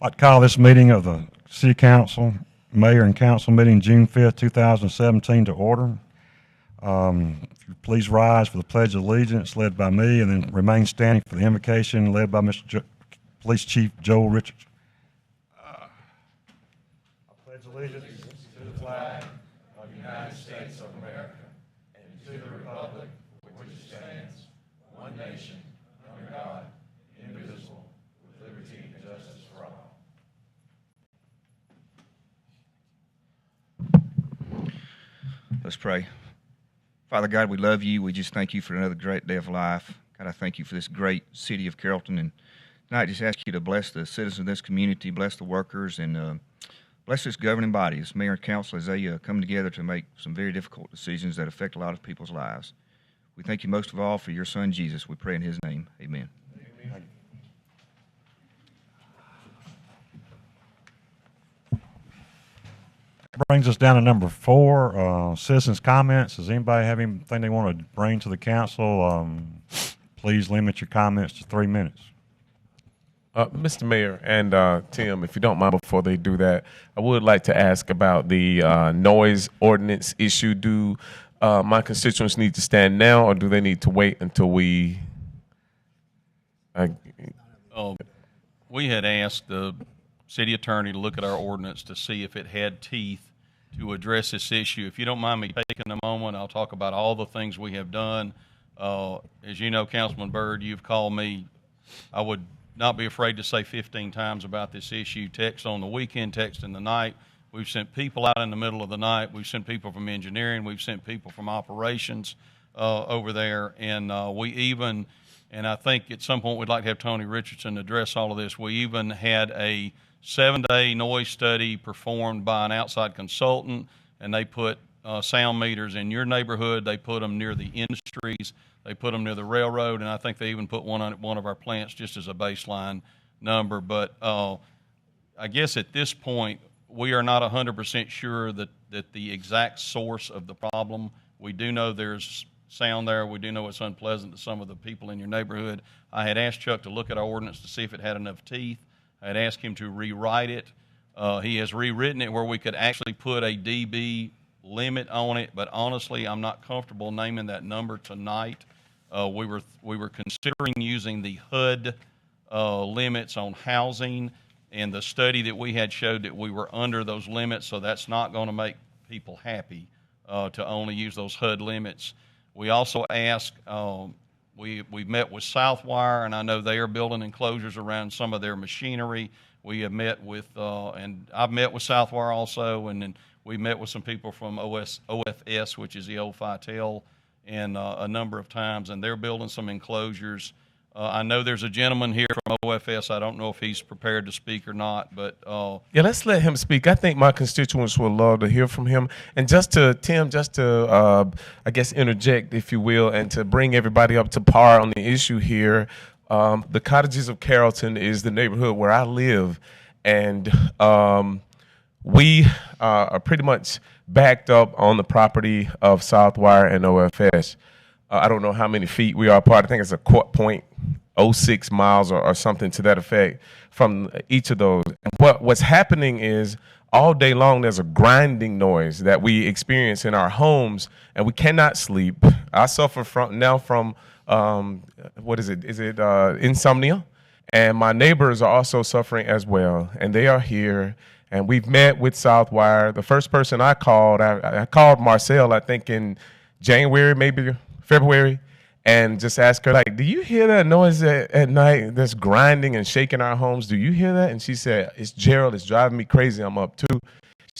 I'd call this meeting of the City Council, Mayor and Council meeting June 5th, 2017 to order. If you please rise for the Pledge of Allegiance led by me, and then remain standing for the invocation led by Police Chief Joel Richards. I pledge allegiance to the flag of the United States of America and to the republic for which it stands, one nation, under God, indivisible, with liberty and justice for all. Let's pray. Father God, we love you. We just thank you for another great day of life. God, I thank you for this great city of Carrollton. And tonight, I just ask you to bless the citizens of this community, bless the workers, and bless this governing body, this mayor and council, as they come together to make some very difficult decisions that affect a lot of people's lives. We thank you most of all for your son, Jesus. We pray in his name. Amen. Amen. Brings us down to number 4, citizens' comments. Does anybody have anything they want to bring to the council? Please limit your comments to 3 minutes. Mr. Mayor and Tim, if you don't mind, before they do that, I would like to ask about the noise ordinance issue. Do my constituents need to stand now, or do they need to wait until we? We had asked the city attorney to look at our ordinance to see if it had teeth to address this issue. If you don't mind me taking a moment, I'll talk about all the things we have done. As you know, Councilman Byrd, you've called me. I would not be afraid to say 15 times about this issue. Text on the weekend, text in the night. We've sent people out in the middle of the night. We've sent people from engineering. We've sent people from operations over there. And we even, and I think at some point we'd like to have Tony Richardson address all of this, we even had a 7-day noise study performed by an outside consultant, and they put sound meters in your neighborhood. They put them near the industries. They put them near the railroad, and I think they even put one on one of our plants just as a baseline number. But I guess at this point, we are not 100% sure that the exact source of the problem. We do know there's sound there. We do know it's unpleasant to some of the people in your neighborhood. I had asked Chuck to look at our ordinance to see if it had enough teeth. I had asked him to rewrite it. He has rewritten it where we could actually put a dB limit on it, but honestly, I'm not comfortable naming that number tonight. We were considering using the HUD limits on housing, and the study that we had showed that we were under those limits, so that's not going to make people happy to only use those HUD limits. We also asked, we met with Southwire, and I know they are building enclosures around some of their machinery. We have met with, and I've met with Southwire also, and then we met with some people from OFS, which is the old Fitel, and a number of times, and they're building some enclosures. I know there's a gentleman here from OFS. I don't know if he's prepared to speak or not, but yeah, let's let him speak. I think my constituents would love to hear from him. And just to Tim, I guess interject, if you will, and to bring everybody up to par on the issue here. The Cottages of Carrollton is the neighborhood where I live, and we are pretty much backed up on the property of Southwire and OFS. I don't know how many feet we are apart. I think it's a 0.06 miles or something to that effect from each of those. And what's happening is all day long there's a grinding noise that we experience in our homes, and we cannot sleep. I suffer from what is it? Is it insomnia? And my neighbors are also suffering as well, and they are here. And we've met with Southwire. The first person I called Marcel, I think in January, maybe February, and just asked her, like, do you hear that noise at night that's grinding and shaking our homes? Do you hear that? And she said, it's Gerald. It's driving me crazy. I'm up too.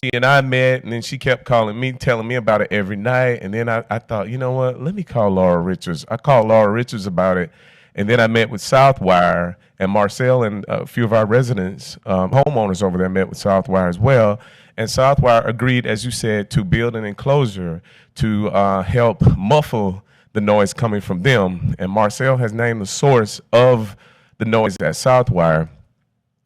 She and I met, and then she kept calling me, telling me about it every night. And then I thought, you know what? Let me call Laura Richards. I called Laura Richards about it. And then I met with Southwire, and Marcel and a few of our residents, homeowners over there, met with Southwire as well. And Southwire agreed, as you said, to build an enclosure to help muffle the noise coming from them. And Marcel has named the source of the noise at Southwire.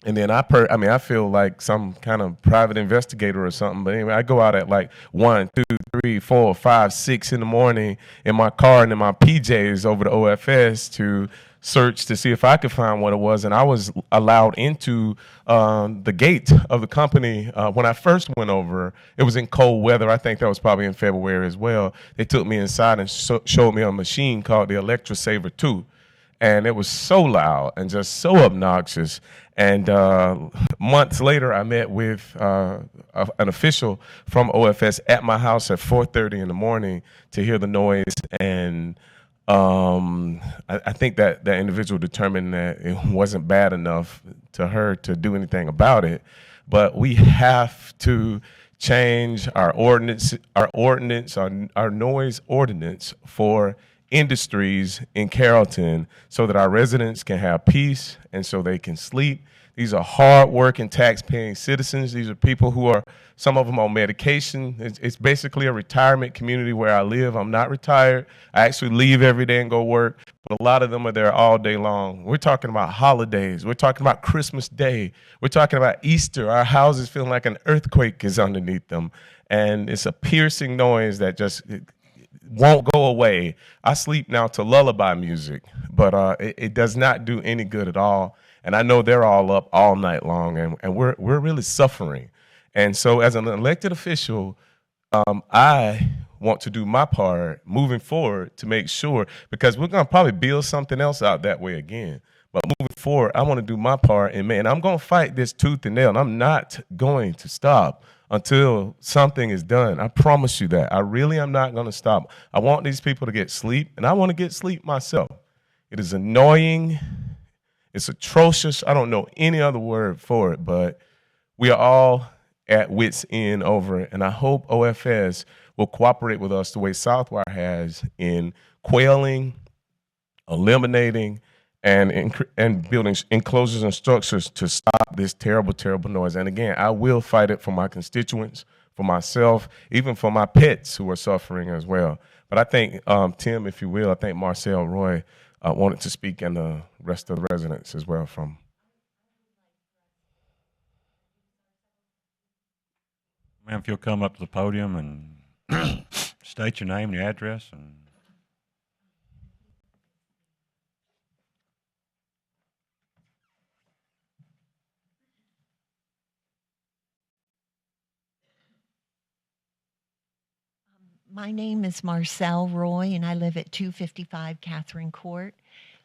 And then I feel like some kind of private investigator or something. But anyway, I go out at like 1, 2, 3, 4, 5, 6 in the morning in my car and in my PJs over to OFS to search to see if I could find what it was, and I was allowed into the gate of the company when I first went over. It was in cold weather. I think that was probably in February as well. They took me inside and showed me a machine called the ElectroSaver 2. And it was so loud and just so obnoxious. And months later, I met with an official from OFS at my house at 4:30 in the morning to hear the noise. And I think that that individual determined that it wasn't bad enough to her to do anything about it. But we have to change our noise ordinance for industries in Carrollton so that our residents can have peace and so they can sleep. These are hard-working, tax-paying citizens. These are people who are, some of them on medication. It's basically a retirement community where I live. I'm not retired. I actually leave every day and go work, but a lot of them are there all day long. We're talking about holidays. We're talking about Christmas Day. We're talking about Easter. Our houses feel like an earthquake is underneath them, and it's a piercing noise that just won't go away. I sleep now to lullaby music, but it does not do any good at all. And I know they're all up all night long, and we're really suffering. And so as an elected official, I want to do my part moving forward to make sure, because we're going to probably build something else out that way again. But moving forward, I want to do my part, and man, I'm going to fight this tooth and nail, and I'm not going to stop until something is done. I promise you that. I really am not going to stop. I want these people to get sleep, and I want to get sleep myself. It is annoying. It's atrocious. I don't know any other word for it, but we are all at wit's end over it, and I hope OFS will cooperate with us the way Southwire has in quelling, eliminating, and building enclosures and structures to stop this terrible, terrible noise. And again, I will fight it for my constituents, for myself, even for my pets who are suffering as well. But I think, Tim, if you will, I think Marcel Roy wanted to speak, and the rest of the residents as well from. Ma'am, if you'll come up to the podium and state your name and your address. And My name is Marcel Roy, and I live at 255 Catherine Court.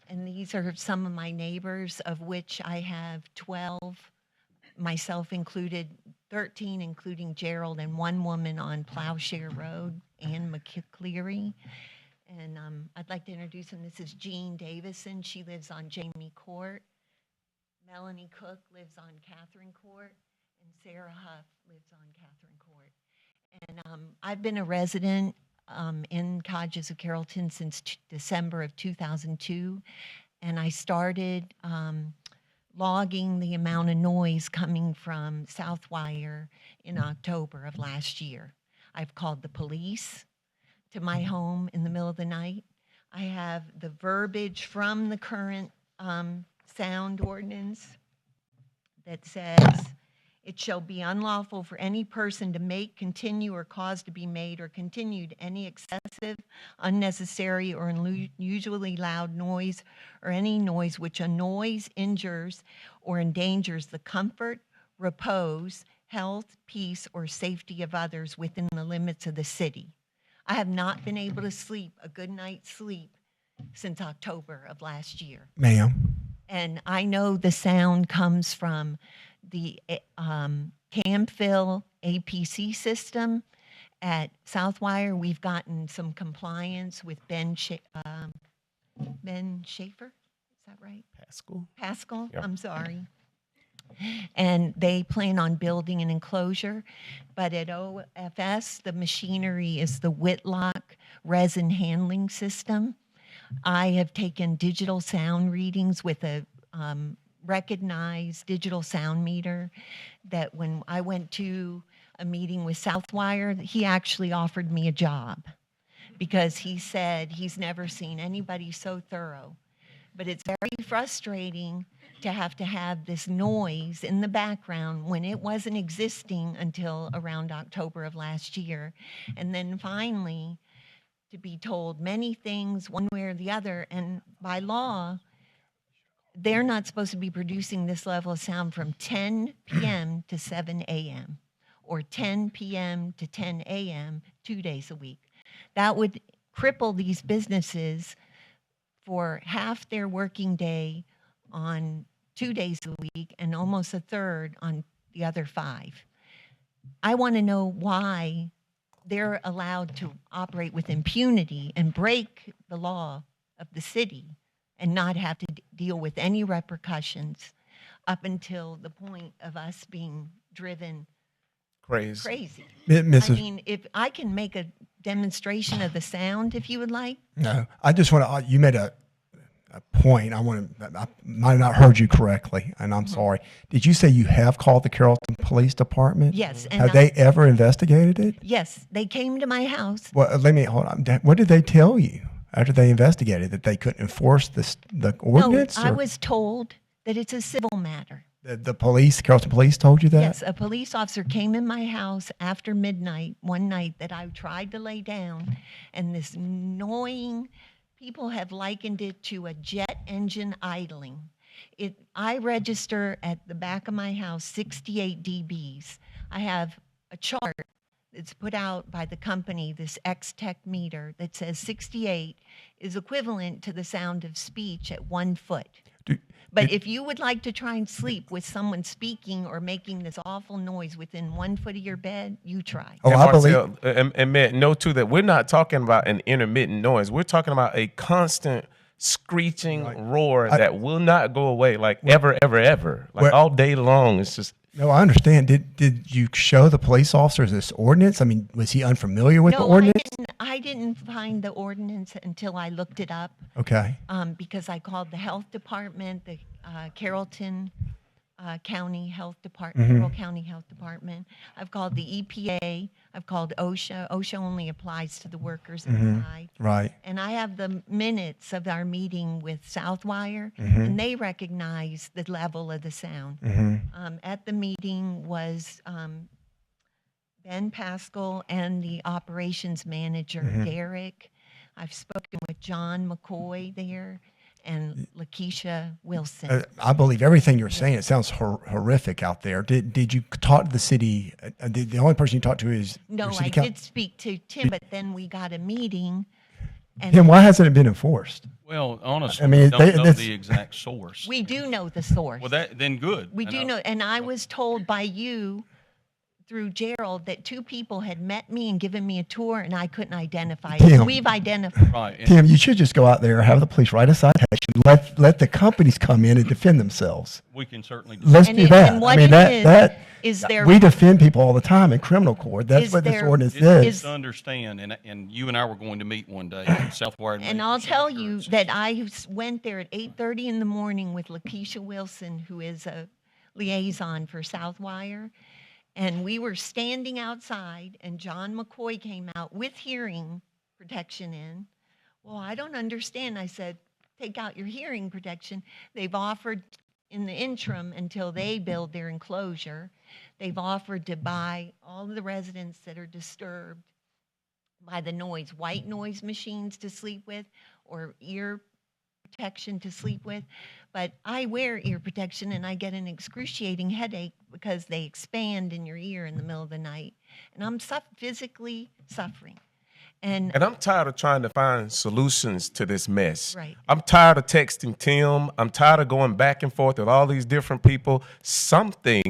And these are some of my neighbors, of which I have 12, myself included, 13, including Gerald, and one woman on Plowshare Road, Ann McCleary. And I'd like to introduce them. This is Jean Davison. She lives on Jamie Court. Melanie Cook lives on Catherine Court. And Sarah Huff lives on Catherine Court. And I've been a resident in Cottages of Carrollton since December of 2002. And I started logging the amount of noise coming from Southwire in October of last year. I've called the police to my home in the middle of the night. I have the verbiage from the current sound ordinance that says, it shall be unlawful for any person to make, continue, or cause to be made or continued any excessive, unnecessary, or unusually loud noise, or any noise which annoys, injures, or endangers the comfort, repose, health, peace, or safety of others within the limits of the city. I have not been able to sleep a good night's sleep since October of last year. Ma'am. And I know the sound comes from the Camphil APC system at Southwire. We've gotten some compliance with Ben Schaefer. Is that right? Pascal, Yeah. I'm sorry. And they plan on building an enclosure. But at OFS, the machinery is the Whitlock resin handling system. I have taken digital sound readings with a recognized digital sound meter that when I went to a meeting with Southwire, he actually offered me a job because he said he's never seen anybody so thorough. But it's very frustrating to have this noise in the background when it wasn't existing until around October of last year. And then finally, to be told many things one way or the other. And by law, they're not supposed to be producing this level of sound from 10 p.m. to 7 a.m. or 10 p.m. to 10 a.m. 2 days a week. That would cripple these businesses for half their working day on 2 days a week and almost a third on the other 5. I want to know why they're allowed to operate with impunity and break the law of the city and not have to deal with any repercussions up until the point of us being driven crazy. I mean, if I can make a demonstration of the sound, if you would like. No, I just want to, you made a point. I might have not heard you correctly, and I'm sorry. Did you say you have called the Carrollton Police Department? Yes. And have they ever investigated it? Yes, they came to my house. Well, hold on. What did they tell you after they investigated? That they couldn't enforce the ordinance? No, I was told that it's a civil matter. The police, Carrollton Police told you that? Yes, a police officer came in my house after midnight, one night that I tried to lay down, and this annoying, people have likened it to a jet engine idling. I register at the back of my house 68 dBs. I have a chart that's put out by the company, this X-Tech meter, that says 68 is equivalent to the sound of speech at 1 foot. But if you would like to try and sleep with someone speaking or making this awful noise within 1 foot of your bed, you try. Oh, I believe. And Matt, know too that we're not talking about an intermittent noise. We're talking about a constant screeching roar that will not go away, like ever, like all day long. It's just. No, I understand. Did you show the police officers this ordinance? I mean, was he unfamiliar with the ordinance? I didn't find the ordinance until I looked it up. Okay. Because I called the health department, the Carrollton County Health Department, Carroll County Health Department. I've called the EPA. I've called OSHA. OSHA only applies to the workers inside. Right. And I have the minutes of our meeting with Southwire, and they recognize the level of the sound. At the meeting was Ben Pascal and the operations manager, Derek. I've spoken with John McCoy there and Lakeisha Wilson. I believe everything you're saying. It sounds horrific out there. Did you talk to the city? The only person you talked to is No, your city I did speak to Tim, but then we got a meeting. And Tim, why hasn't it been enforced? Well, honestly, I mean, we don't know the exact source. we do know the source. Well, then good. We do know, and I was told by you through Gerald that 2 people had met me and given me a tour, and I couldn't identify it. Tim. We've identified. Right. And Tim, you should just go out there, have the police write a citation, let the companies come in and defend themselves. we can certainly do Let's And do it- that. and what I mean, it is there- we defend people all the time in criminal court. That's Is what this there- ordinance It's is. to understand, and you and I were going to meet one day, Southwire. And I'll tell you that I went there at 8:30 in the morning with Lakeisha Wilson, who is a liaison for Southwire. And we were standing outside, and John McCoy came out with hearing protection in. Well, I don't understand. I said, take out your hearing protection. They've offered in the interim until they build their enclosure, they've offered to buy all of the residents that are disturbed by the noise, white noise machines to sleep with or ear protection to sleep with. But I wear ear protection and I get an excruciating headache because they expand in your ear in the middle of the night. And I'm physically suffering. And I'm tired of trying to find solutions to this mess. Right. I'm tired of texting Tim. I'm tired of going back and forth with all these different people. Something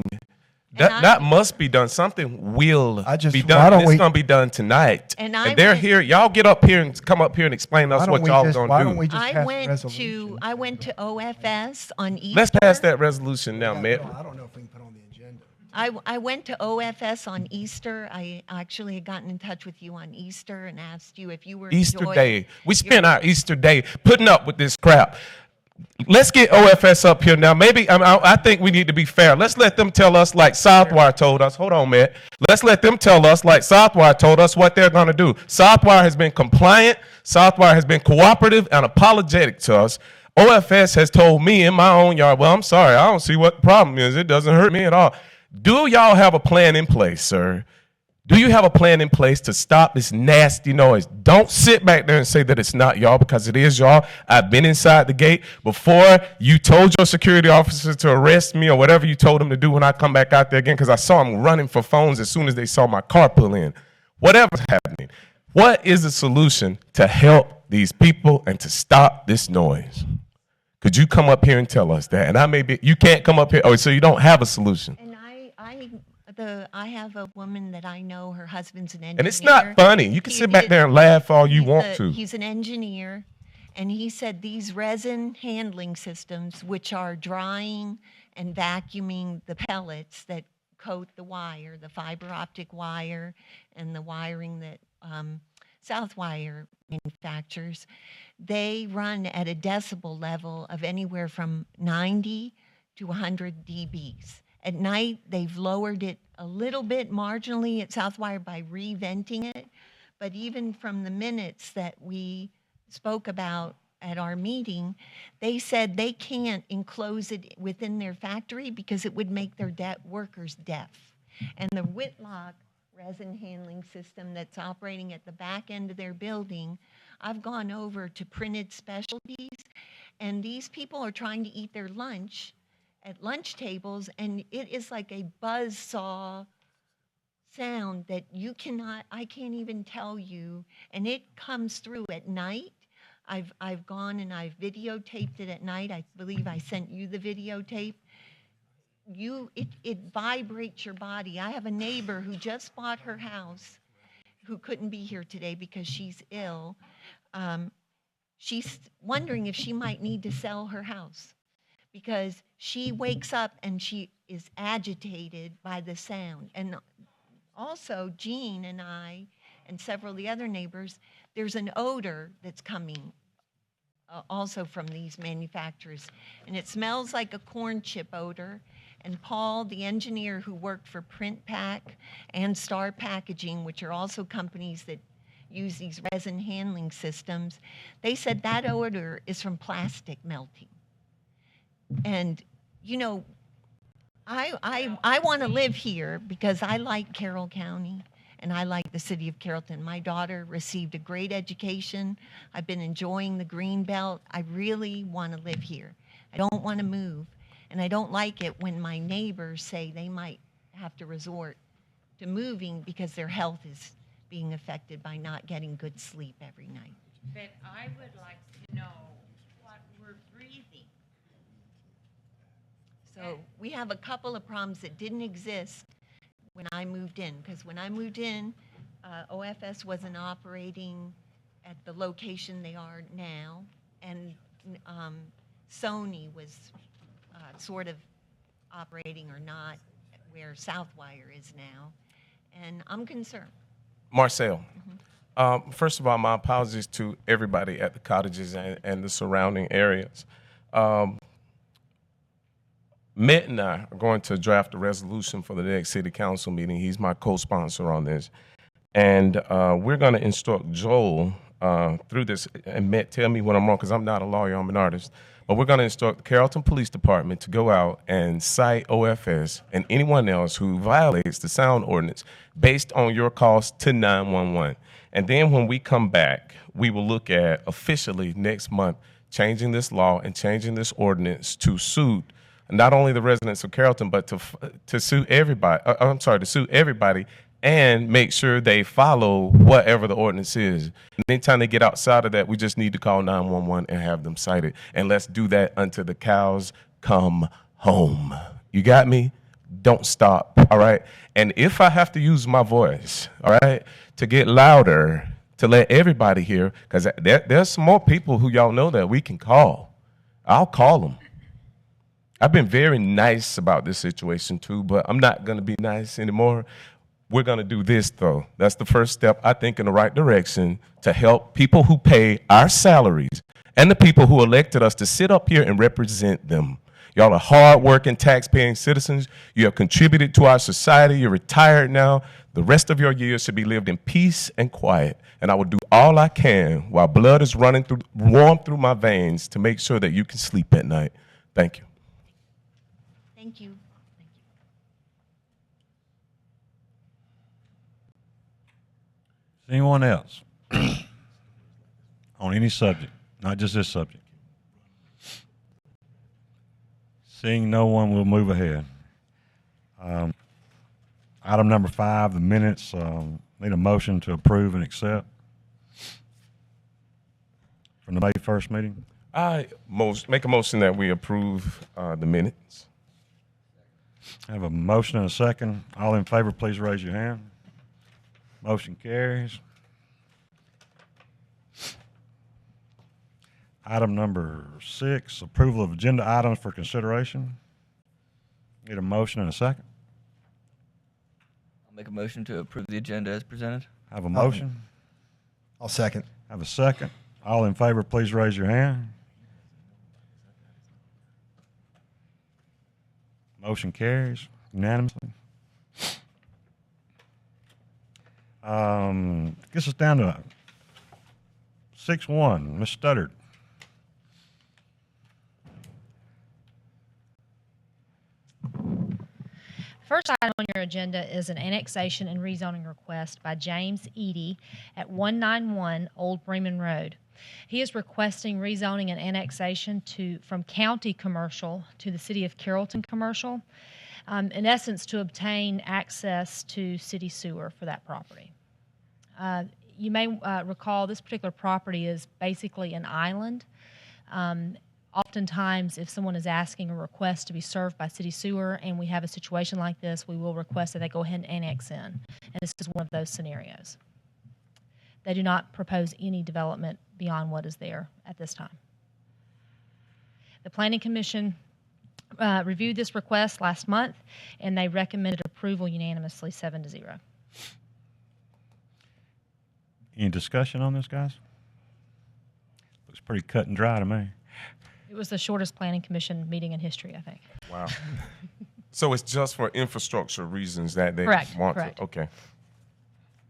that must be done. Something will be done. Why don't It's we- going to be done tonight. And they're went- here. Y'all get up here and come up here and explain to us what y'all going Why to don't do. we just I pass a went resolution? I went to OFS on Easter. Let's pass that resolution now, Matt. I don't know if we can put on the agenda. I went to OFS on Easter. I actually had gotten in touch with you on Easter and asked you if you were Easter enjoying Day. We spent our Easter Day putting up with this crap. Let's get OFS up here now. Maybe I think we need to be fair. Let's let them tell us like Southwire told us. Hold on, Matt. Let's let them tell us like Southwire told us what they're going to do. Southwire has been compliant. Southwire has been cooperative and apologetic to us. OFS has told me in my own yard, well, I'm sorry. I don't see what the problem is. It doesn't hurt me at all. Do y'all have a plan in place, sir? Do you have a plan in place to stop this nasty noise? Don't sit back there and say that it's not y'all, because it is y'all. I've been inside the gate before you told your security officer to arrest me or whatever you told them to do when I come back out there again, because I saw them running for phones as soon as they saw my car pull in. Whatever's happening, what is the solution to help these people and to stop this noise? Could you come up here and tell us that? And I may be, you can't come up here. Oh, so you don't have a solution. And I have a woman that I know, her husband's an engineer. And it's not funny. You can sit back there and laugh all you want to. He's an engineer, and he said these resin handling systems, which are drying and vacuuming the pellets that coat the wire, the fiber optic wire and the wiring that Southwire manufactures, they run at a decibel level of anywhere from 90 to 100 dBs. At night, they've lowered it a little bit marginally at Southwire by reventing it, but even from the minutes that we spoke about at our meeting, they said they can't enclose it within their factory because it would make their workers deaf. And the Whitlock resin handling system that's operating at the back end of their building, I've gone over to Printed Specialties, and these people are trying to eat their lunch at lunch tables, and it is like a buzz saw sound that I can't even tell you, and it comes through at night. I've gone and I've videotaped it at night. I believe I sent you the videotape. It vibrates your body. I have a neighbor who just bought her house, who couldn't be here today because she's ill. She's wondering if she might need to sell her house because she wakes up and she is agitated by the sound. And also, Jean and I and several of the other neighbors, there's an odor that's coming also from these manufacturers. And it smells like a corn chip odor. And Paul, the engineer who worked for Print Pack and Star Packaging, which are also companies that use these resin handling systems, they said that odor is from plastic melting. And, you know, I want to live here because I like Carroll County and I like the city of Carrollton. My daughter received a great education. I've been enjoying the green belt. I really want to live here. I don't want to move. And I don't like it when my neighbors say they might have to resort to moving because their health is being affected by not getting good sleep every night. But I would like to know what we're breathing. So we have a couple of problems that didn't exist when I moved in, because when I moved in, OFS wasn't operating at the location they are now, and Sony was sort of operating or not where Southwire is now, and I'm concerned. Marcel, first of all, my apologies to everybody at the cottages and the surrounding areas. Met and I are going to draft a resolution for the next city council meeting. He's my co-sponsor on this. And we're going to instruct Joel through this. And Met, tell me when I'm wrong, because I'm not a lawyer, I'm an artist. But we're going to instruct the Carrollton Police Department to go out and cite OFS and anyone else who violates the sound ordinance based on your calls to 911. And then when we come back, we will look at officially next month changing this law and changing this ordinance to suit not only the residents of Carrollton, but to sue everybody. To sue everybody and make sure they follow whatever the ordinance is. And anytime they get outside of that, we just need to call 911 and have them cited. And let's do that until the cows come home. You got me? Don't stop, all right? And if I have to use my voice, all right, to get louder, to let everybody hear, because there's some more people who y'all know that we can call. I'll call them. I've been very nice about this situation too, but I'm not going to be nice anymore. We're going to do this, though. That's the first step, I think, in the right direction to help people who pay our salaries and the people who elected us to sit up here and represent them. Y'all are hard-working, tax-paying citizens. You have contributed to our society. You're retired now. The rest of your years should be lived in peace and quiet. And I will do all I can while blood is running warm through my veins to make sure that you can sleep at night. Thank you. Thank you. Anyone else on any subject, not just this subject? Seeing no one, we'll move ahead. Item number 5, the minutes. Need a motion to approve and accept from the May 1st meeting. I make a motion that we approve the minutes. I have a motion and a second. All in favor, please raise your hand. Motion carries. Item number 6, approval of agenda items for consideration. Need a motion and a second. I'll make a motion to approve the agenda as presented. I have a motion. I'll second. I have a second. All in favor, please raise your hand. Motion carries unanimously. Gets us down to 6-1. Ms. Studdard. First item on your agenda is an annexation and rezoning request by James Eady at 191 Old Bremen Road. He is requesting rezoning and annexation from county commercial to the city of Carrollton commercial, in essence to obtain access to city sewer for that property. You may recall this particular property is basically an island. Oftentimes, if someone is asking a request to be served by city sewer and we have a situation like this, we will request that they go ahead and annex in. And this is one of those scenarios. They do not propose any development beyond what is there at this time. The Planning Commission reviewed this request last month, and they recommended approval unanimously, 7-0. Any discussion on this, guys? Looks pretty cut and dry to me. It was the shortest Planning Commission meeting in history, I think. Wow. So it's just for infrastructure reasons that they Correct, want correct. to? Okay.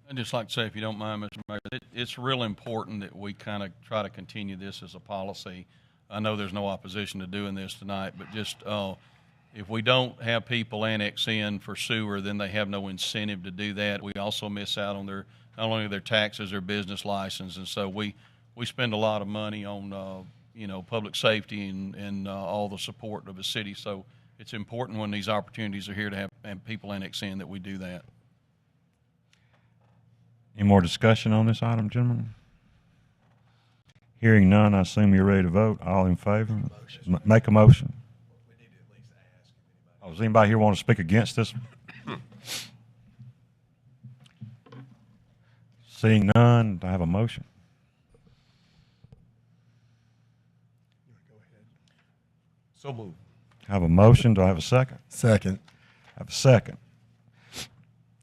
I'd just like to say, if you don't mind, Mr. Mayor, it's real important that we kind of try to continue this as a policy. I know there's no opposition to doing this tonight, but just if we don't have people annex in for sewer, then they have no incentive to do that. We also miss out on not only their taxes, their business license, and so we spend a lot of money on public safety and all the support of the city. So it's important when these opportunities are here to have people annex in that we do that. Any more discussion on this item, gentlemen? Hearing none, I assume you're ready to vote. All in favor? Make a motion. Oh, does anybody here want to speak against this? Seeing none, do I have a motion? So moved. I have a motion. Do I have a second? Second. I have a second.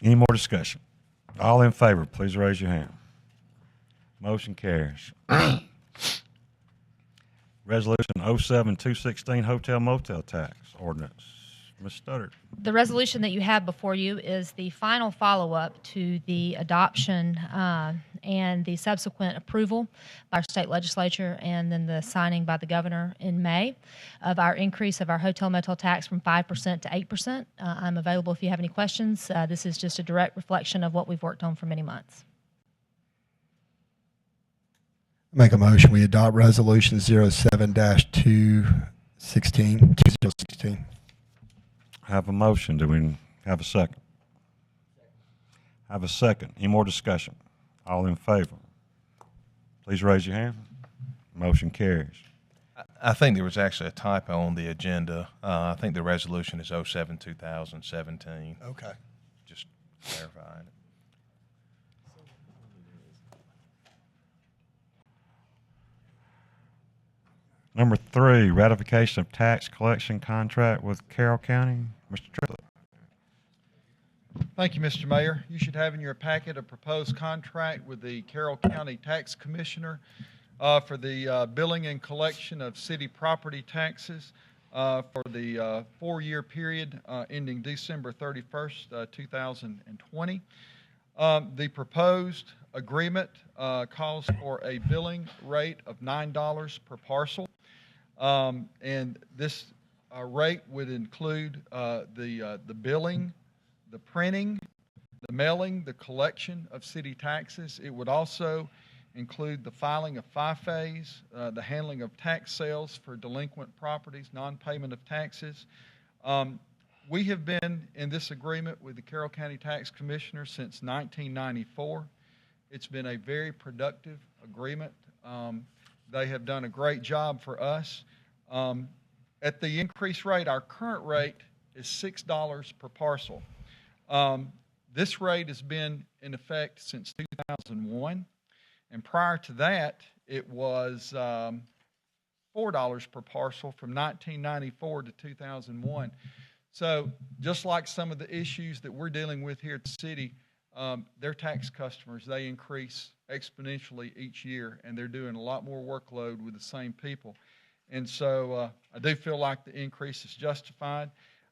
Any more discussion? All in favor, please raise your hand. Motion carries. Resolution 07-216 Hotel Motel Tax Ordinance. Ms. Studdard. The resolution that you have before you is the final follow-up to the adoption and the subsequent approval by our state legislature and then the signing by the governor in May of our increase of our hotel motel tax from 5% to 8%. I'm available if you have any questions. This is just a direct reflection of what we've worked on for many months. Make a motion. We adopt resolution 07-2016. Have a motion. Do we have a second? Have a second. Any more discussion? All in favor? Please raise your hand. Motion carries. I think there was actually a typo on the agenda. I think the resolution is 07-2017. Okay. Just clarifying it. Number 3, ratification of tax collection contract with Carroll County. Mr. Triplett. Thank you, Mr. Mayor. You should have in your packet a proposed contract with the Carroll County Tax Commissioner for the billing and collection of city property taxes for the 4-year period ending December 31st, 2020. The proposed agreement calls for a billing rate of $9 per parcel. And this rate would include the billing, the printing, the mailing, the collection of city taxes. It would also include the filing of FIFAs, the handling of tax sales for delinquent properties, non-payment of taxes. We have been in this agreement with the Carroll County Tax Commissioner since 1994. It's been a very productive agreement. They have done a great job for us. At the increased rate, our current rate is $6 per parcel. This rate has been in effect since 2001, and prior to that, it was $4 per parcel from 1994 to 2001. So just like some of the issues that we're dealing with here at the city, their tax customers, they increase exponentially each year, and they're doing a lot more workload with the same people. And so I do feel like the increase is justified.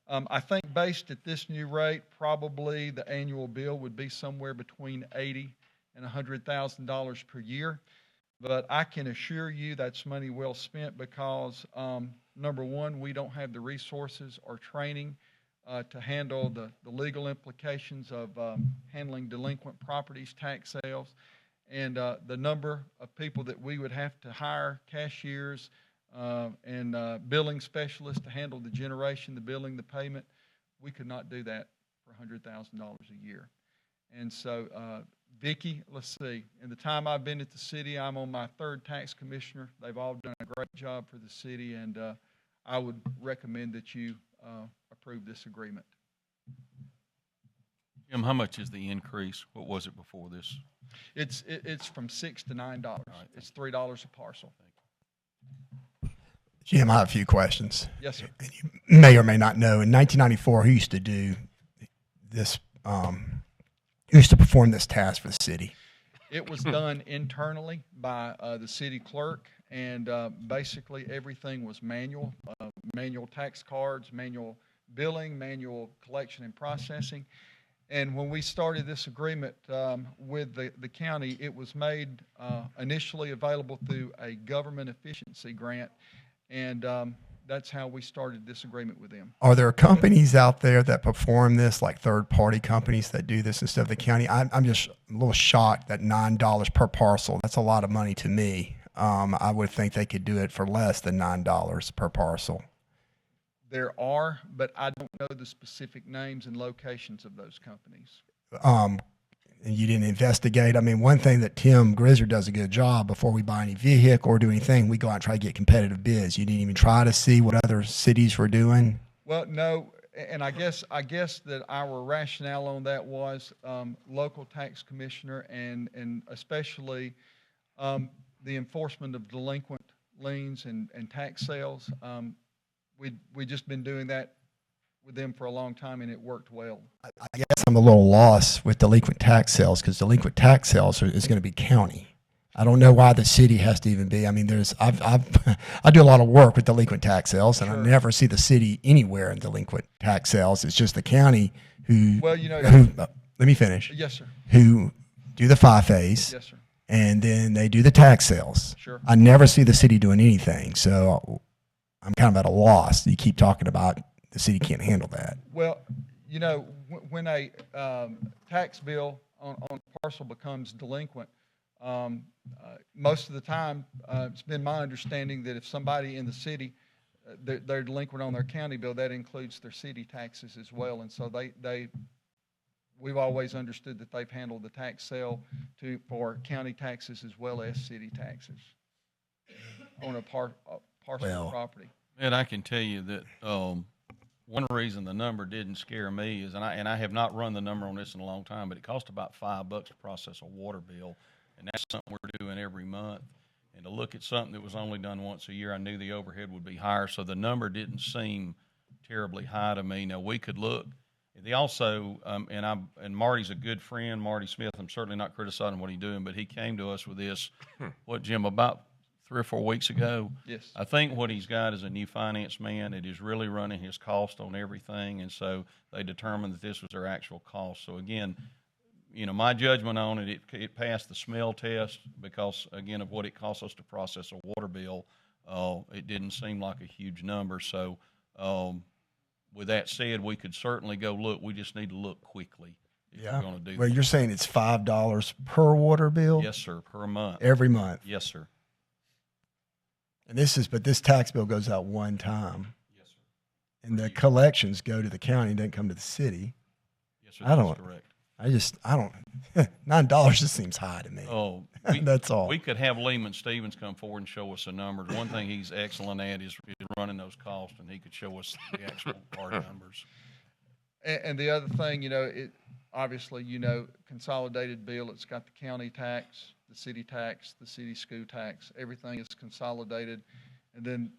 I think based at this new rate, probably the annual bill would be somewhere between $80,000 and $100,000 per year. But I can assure you that's money well spent because, number one, we don't have the resources or training to handle the legal implications of handling delinquent properties, tax sales, and the number of people that we would have to hire, cashiers, and billing specialists to handle the generation, the billing, the payment. We could not do that for $100,000 a year. And so, Vicki, let's see, in the time I've been at the city, I'm on my third tax commissioner. They've all done a great job for the city, and I would recommend that you approve this agreement. Jim, how much is the increase? What was it before this? It's from $6 to $9. Right, it's $3 a parcel. Jim, I have a few questions. Yes, sir. And you may or may not know, in 1994, who used to do this, who used to perform this task for the city? It was done internally by the city clerk, and basically everything was manual, manual tax cards, manual billing, manual collection and processing. And when we started this agreement with the county, it was made initially available through a government efficiency grant, and that's how we started this agreement with them. Are there companies out there that perform this, like third-party companies that do this instead of the county? I'm just a little shocked that $9 per parcel, that's a lot of money to me. I would think they could do it for less than $9 per parcel. There are, but I don't know the specific names and locations of those companies. And you didn't investigate. I mean, one thing that Tim Grizzard does a good job before we buy any vehicle or do anything, we go out and try to get competitive bids. You didn't even try to see what other cities were doing? Well, no, and I guess that our rationale on that was local tax commissioner and especially the enforcement of delinquent liens and tax sales. We just been doing that with them for a long time, and it worked well. I guess I'm a little lost with delinquent tax sales because delinquent tax sales is going to be county. I don't know why the city has to even be. I mean, I do a lot of work with delinquent tax sales, and sure. I never see the city anywhere in delinquent tax sales. It's just the county who. Well, you know. Let me finish. Yes, sir. Who do the FIFAs. Yes, sir. And then they do the tax sales. Sure. I never see the city doing anything, so I'm kind of at a loss. You keep talking about the city can't handle that. Well, you know, when a tax bill on a parcel becomes delinquent, most of the time, it's been my understanding that if somebody in the city, they're delinquent on their county bill, that includes their city taxes as well. And so we've always understood that they've handled the tax sale for county taxes as well as city taxes on a parcel of property. And I can tell you that one reason the number didn't scare me is, and I have not run the number on this in a long time, but it cost about $5 to process a water bill, and that's something we're doing every month. And to look at something that was only done once a year, I knew the overhead would be higher, so the number didn't seem terribly high to me. Now we could look. They also, and Marty's a good friend, Marty Smith. I'm certainly not criticizing what he's doing, but he came to us with this, what, Jim, about 3 or 4 weeks ago. Yes. I think what he's got is a new finance man. It is really running his cost on everything, and so they determined that this was their actual cost. So again, you know, my judgment on it, it passed the smell test because, again, of what it costs us to process a water bill. It didn't seem like a huge number. So with that said, we could certainly go look. We just need to look quickly. if you're going to do Well, that. you're saying it's $5 per water bill? Yes, sir, per month. Every month. Yes, sir. And this tax bill goes out one time. Yes, sir. And the collections go to the county, don't come to the city. Yes, sir. I That's don't- correct. I don't, $9 just seems high to me. Oh, That's all. We could have Lehman Stevens come forward and show us the numbers. One thing he's excellent at is running those costs, and he could show us the actual hard numbers. And the other thing, it obviously, consolidated bill, it's got the county tax, the city school tax, everything is consolidated. And then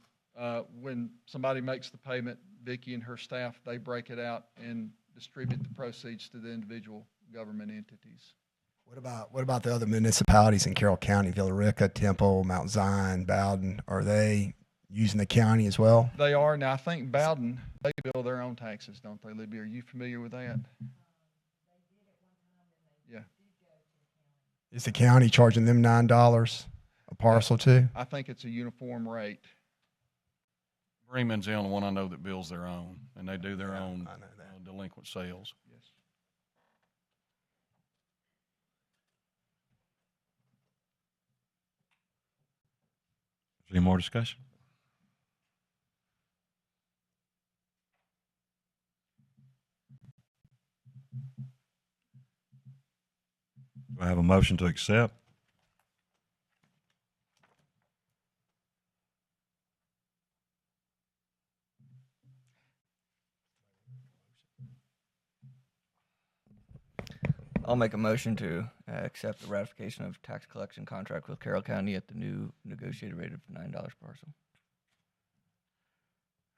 when somebody makes the payment, Vicki and her staff, they break it out and distribute the proceeds to the individual government entities. What about the other municipalities in Carroll County, Villarica, Temple, Mount Zion, Bowden? Are they using the county as well? They are. Now, I think Bowden, they bill their own taxes, don't they, Libby? Are you familiar with that? Yeah. Is the county charging them $9 a parcel too? I think it's a uniform rate. Bremen's the only one I know that bills their own, and they do their own I know that. delinquent sales. Yes. Any more discussion? Do I have a motion to accept? I'll make a motion to accept the ratification of tax collection contract with Carroll County at the new negotiated rate of $9 per parcel.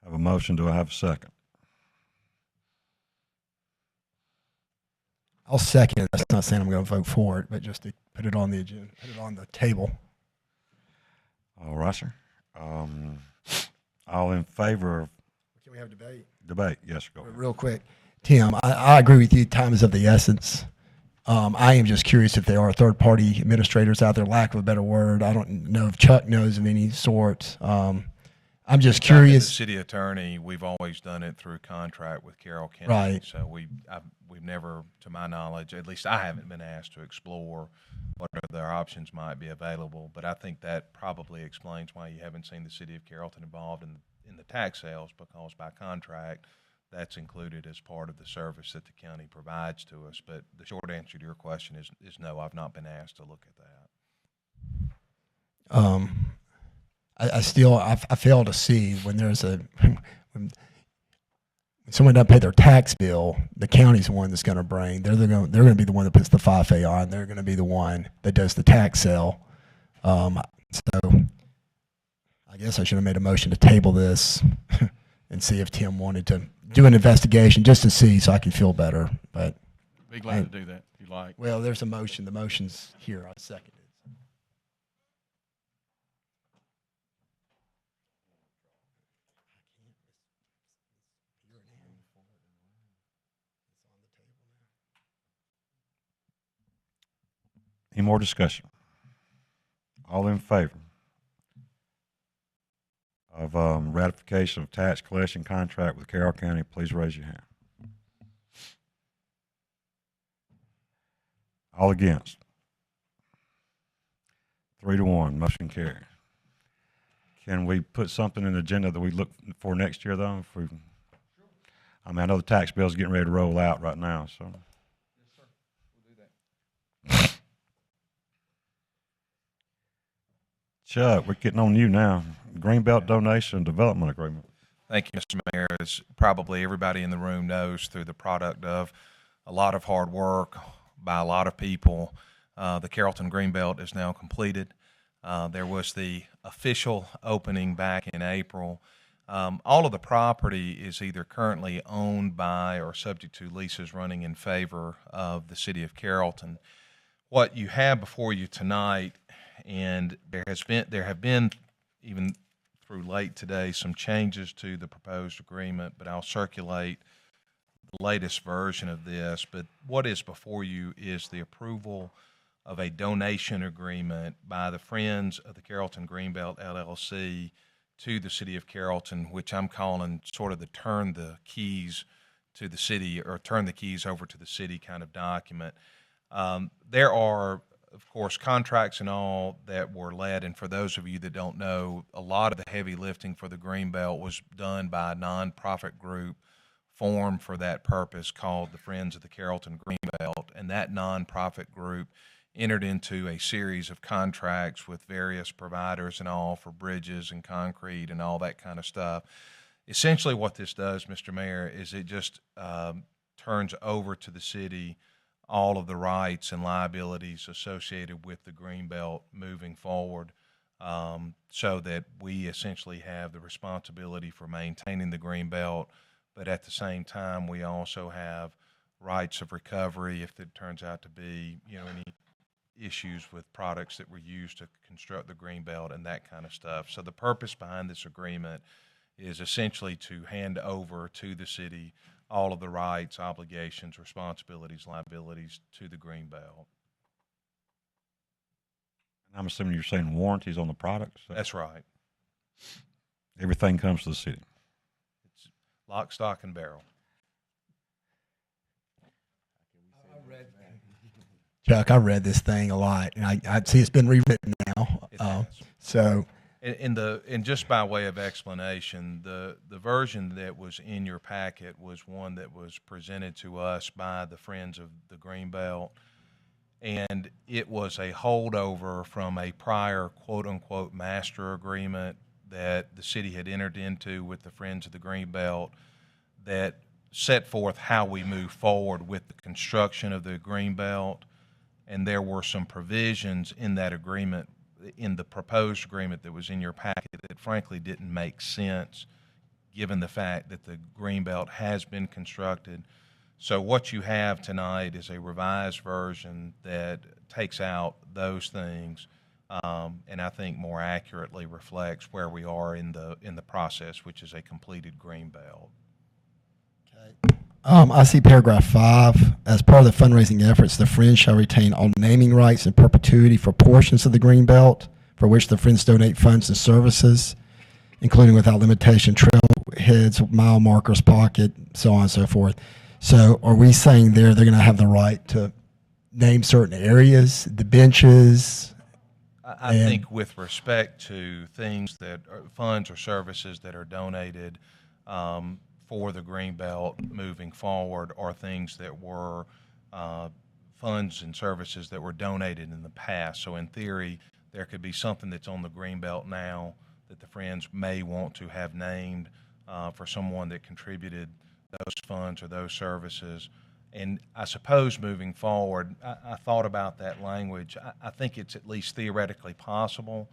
I have a motion. Do I have a second? I'll second it. That's not saying I'm going to vote for it, but just to put it on the agenda, put it on the table. All right, sir. All in favor of Can we have debate? debate? Yes, sir. Go ahead. Real quick. Tim, I agree with you. Time is of the essence. I am just curious if there are third-party administrators out there, lack of a better word. I don't know if Chuck knows of any sort. I'm just Talking to curious. The city attorney, we've always done it through contract with Carroll County. Right. So we've never, to my knowledge, at least I haven't been asked to explore what other options might be available. But I think that probably explains why you haven't seen the city of Carrollton involved in the tax sales, because by contract, that's included as part of the service that the county provides to us. But the short answer to your question is no, I've not been asked to look at that. I fail to see when there's when someone doesn't pay their tax bill, the county's the one that's going to bring. They're going to be the one that puts the FIFA on. They're going to be the one that does the tax sale. So I guess I should have made a motion to table this and see if Tim wanted to do an investigation just to see, so I can feel better. But Be glad to do that if you like. well, there's a motion. The motion's here. I second it. Any more discussion? All in favor of ratification of tax collection contract with Carroll County, please raise your hand. All against? 3-1, motion carries. Can we put something in the agenda that we look for next year, though? I know the tax bill's getting ready to roll out right now, so. Yes, sir. We'll do that. Chuck, we're getting on you now. Greenbelt Donation and Development Agreement. Thank you, Mr. Mayor. As probably everybody in the room knows, through the product of a lot of hard work by a lot of people, the Carrollton Greenbelt is now completed. There was the official opening back in April. All of the property is either currently owned by or subject to leases running in favor of the city of Carrollton. What you have before you tonight, and there have been even through late today some changes to the proposed agreement, but I'll circulate the latest version of this. But what is before you is the approval of a donation agreement by the Friends of the Carrollton Greenbelt LLC to the city of Carrollton, which I'm calling sort of the turn the keys to the city or turn the keys over to the city kind of document. There are, of course, contracts and all that were led, and for those of you that don't know, a lot of the heavy lifting for the Greenbelt was done by a nonprofit group formed for that purpose called the Friends of the Carrollton Greenbelt, and that nonprofit group entered into a series of contracts with various providers and all for bridges and concrete and all that kind of stuff. Essentially what this does, Mr. Mayor, is it just turns over to the city all of the rights and liabilities associated with the Greenbelt moving forward, so that we essentially have the responsibility for maintaining the Greenbelt, but at the same time we also have rights of recovery if it turns out to be, any issues with products that were used to construct the Greenbelt and that kind of stuff. So the purpose behind this agreement is essentially to hand over to the city all of the rights, obligations, responsibilities, liabilities to the Greenbelt. I'm assuming you're saying warranties on the products? That's right. Everything comes to the city. It's lock, stock, and barrel. Chuck, I read this thing a lot, and I see it's been rewritten now. It has. So, And just by way of explanation, the version that was in your packet was one that was presented to us by the Friends of the Greenbelt, and it was a holdover from a prior quote-unquote master agreement that the city had entered into with the Friends of the Greenbelt that set forth how we move forward with the construction of the Greenbelt, and there were some provisions in that agreement, in the proposed agreement that was in your packet, that frankly didn't make sense given the fact that the Greenbelt has been constructed. So what you have tonight is a revised version that takes out those things, and I think more accurately reflects where we are in the process, which is a completed Greenbelt. I see paragraph 5. As part of the fundraising efforts, the Friends shall retain all naming rights in perpetuity for portions of the Greenbelt for which the Friends donate funds and services, including without limitation trailheads, mile markers, pocket, so on and so forth. So are we saying they're going to have the right to name certain areas, the benches? I think with respect to things that are funds or services that are donated for the Greenbelt moving forward, or things that were funds and services that were donated in the past. So in theory, there could be something that's on the Greenbelt now that the Friends may want to have named for someone that contributed those funds or those services. And I suppose moving forward, I thought about that language. I think it's at least theoretically possible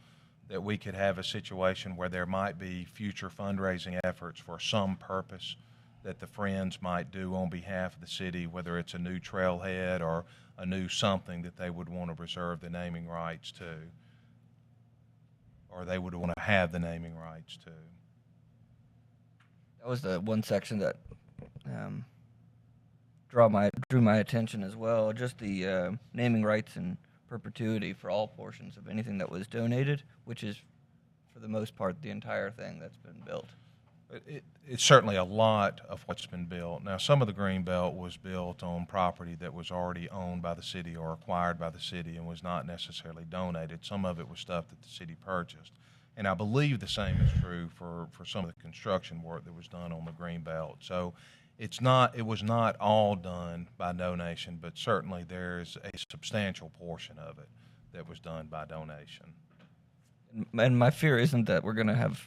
that we could have a situation where there might be future fundraising efforts for some purpose that the Friends might do on behalf of the city, whether it's a new trailhead or a new something that they would want to reserve the naming rights to, or they would want to have the naming rights to. That was the one section that drew my attention as well. Just the naming rights and perpetuity for all portions of anything that was donated, which is, for the most part, the entire thing that's been built. It's certainly a lot of what's been built. Now, some of the Greenbelt was built on property that was already owned by the city or acquired by the city and was not necessarily donated. Some of it was stuff that the city purchased. And I believe the same is true for some of the construction work that was done on the Greenbelt. So it was not all done by donation, but certainly there's a substantial portion of it that was done by donation. And my fear isn't that we're going to have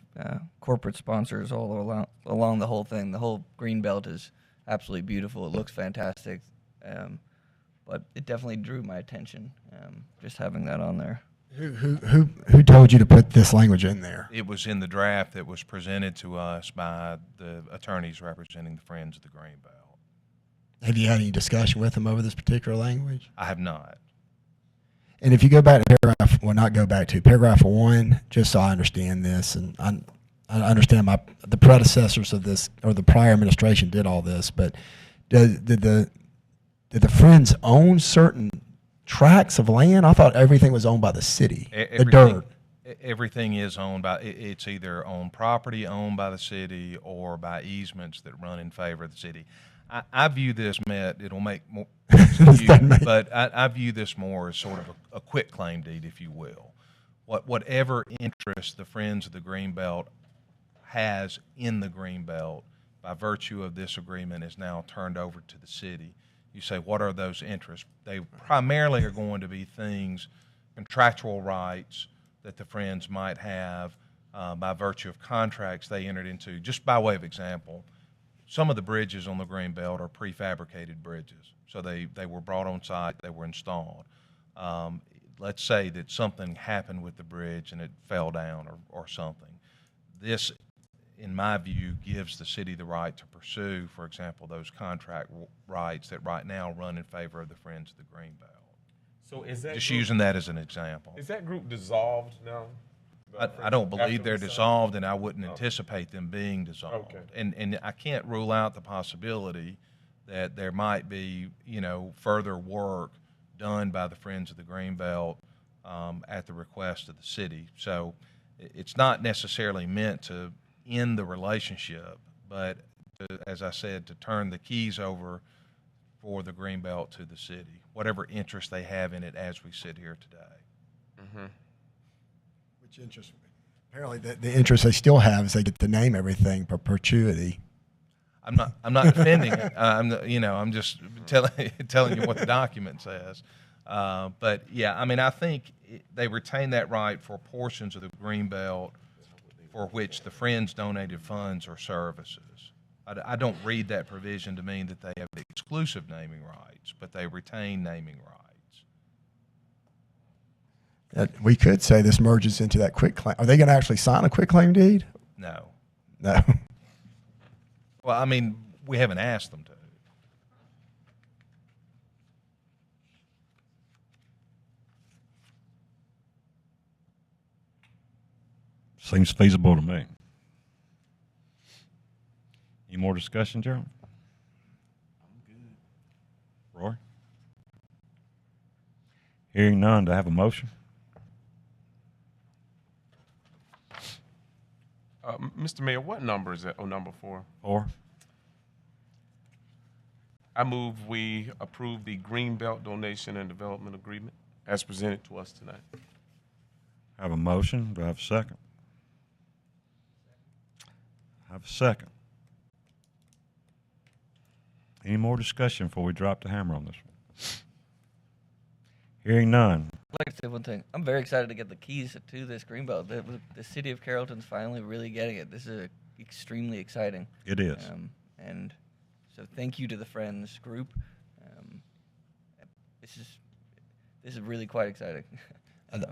corporate sponsors all along the whole thing. The whole Greenbelt is absolutely beautiful. It looks fantastic, but it definitely drew my attention just having that on there. Who told you to put this language in there? It was in the draft that was presented to us by the attorneys representing the Friends of the Greenbelt. Have you had any discussion with them over this particular language? I have not. And if you go back to paragraph 1, just so I understand this, and I understand the predecessors of this, or the prior administration did all this, but did the Friends own certain tracts of land? I thought everything was owned by the city. The dirt. everything is owned by, it's either on property owned by the city or by easements that run in favor of the city. I view this, Matt, it'll make more sense to you, but I view this more as sort of a quit claim deed, if you will. Whatever interest the Friends of the Greenbelt has in the Greenbelt by virtue of this agreement is now turned over to the city. You say, what are those interests? They primarily are going to be things, contractual rights that the Friends might have by virtue of contracts they entered into. Just by way of example, some of the bridges on the Greenbelt are prefabricated bridges. So they were brought on site, they were installed. Let's say that something happened with the bridge and it fell down or something. This, in my view, gives the city the right to pursue, for example, those contract rights that right now run in favor of the Friends of the Greenbelt. So is that Just group, using that as an example. is that group dissolved now? I don't believe After they're we signed? dissolved, and I wouldn't anticipate them being dissolved. Okay. And I can't rule out the possibility that there might be, further work done by the Friends of the Greenbelt at the request of the city. So it's not necessarily meant to end the relationship, but as I said, to turn the keys over for the Greenbelt to the city, whatever interest they have in it as we sit here today. Mm-hmm. Which interest? Apparently, the interest they still have is they get to name everything per perpetuity. I'm not defending it. I'm just telling you what the document says. But yeah, I think they retain that right for portions of the Greenbelt for which the Friends donated funds or services. I don't read that provision to mean that they have exclusive naming rights, but they retain naming rights. We could say this merges into that quit claim. Are they going to actually sign a quit claim deed? No. No. Well, we haven't asked them to. Seems feasible to me. Any more discussion, Gerald? I'm good. Roy? Hearing none, do I have a motion? Mr. Mayor, what number is that? Oh, number 4. 4. I move we approve the Greenbelt Donation and Development Agreement as presented to us tonight. I have a motion. Do I have a second? I have a second. Any more discussion before we drop the hammer on this one? Hearing none. I'd like to say one thing. I'm very excited to get the keys to this Greenbelt. The city of Carrollton's finally really getting it. This is extremely exciting. It is. And so thank you to the Friends group. This is really quite exciting.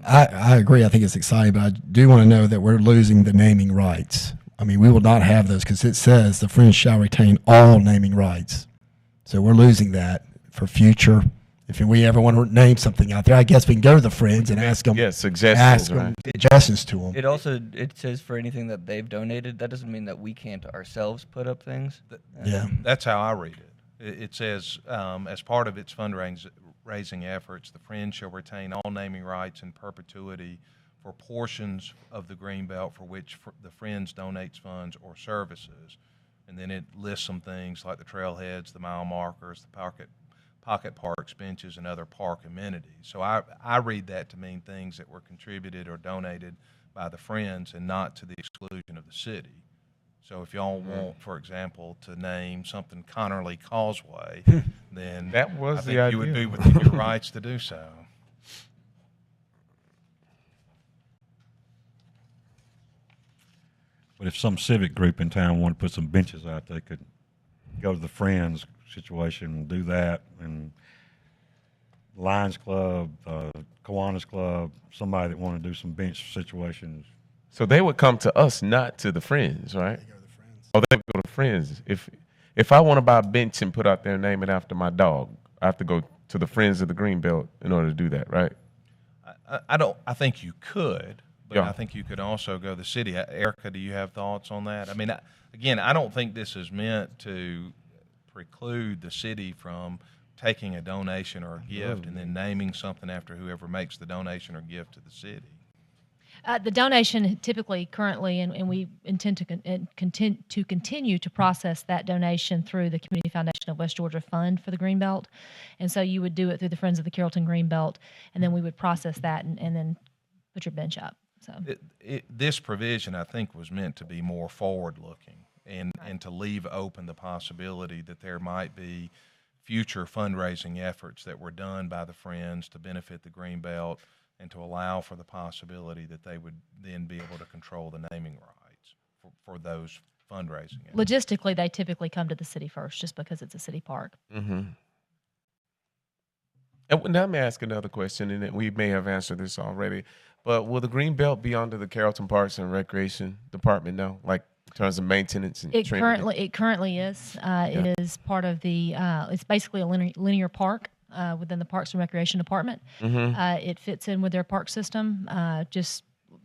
I agree. I think it's exciting, but I do want to know that we're losing the naming rights. We will not have those because it says the Friends shall retain all naming rights. So we're losing that for future. If we ever want to name something out there, I guess we can go to the Friends and ask them. Yes, suggestions. Ask them suggestions to them. It says for anything that they've donated. That doesn't mean that we can't ourselves put up things. Yeah. That's how I read it. It says, as part of its fundraising efforts, the Friends shall retain all naming rights in perpetuity for portions of the Greenbelt for which the Friends donates funds or services. And then it lists some things like the trailheads, the mile markers, the pocket parks, benches, and other park amenities. So I read that to mean things that were contributed or donated by the Friends and not to the exclusion of the city. So if y'all want, for example, to name something Connerly Causeway, then That was I the think you would idea. be within your rights to do so. But if some civic group in town wanted to put some benches out, they could go to the Friends situation and do that. And Lions Club, Kiwanis Club, somebody that wanted to do some bench situations. So they would come to us, not to the Friends, right? Oh, they go to Friends. If I want to buy a bench and put out there and name it after my dog, I have to go to the Friends of the Greenbelt in order to do that, right? I think you could, but Yeah. I think you could also go to the city. Erica, do you have thoughts on that? Again, I don't think this is meant to preclude the city from taking a donation or a gift and then naming something after whoever makes the donation or gift to the city. The donation typically, currently, and we intend to continue to process that donation through the Community Foundation of West Georgia Fund for the Greenbelt. And so you would do it through the Friends of the Carrollton Greenbelt, and then we would process that and then put your bench up. So This provision, I think, was meant to be more forward-looking and to leave open the possibility that there might be future fundraising efforts that were done by the Friends to benefit the Greenbelt, and to allow for the possibility that they would then be able to control the naming rights for those fundraising efforts. Logistically, they typically come to the city first, just because it's a city park. Mm-hmm. And now let me ask another question, and we may have answered this already, but will the Greenbelt be under the Carrollton Parks and Recreation Department now, like in terms of maintenance and training? It currently is. It is part of the. It's basically a linear park within the Parks and Recreation Department. Mm-hmm. It fits in with their park system.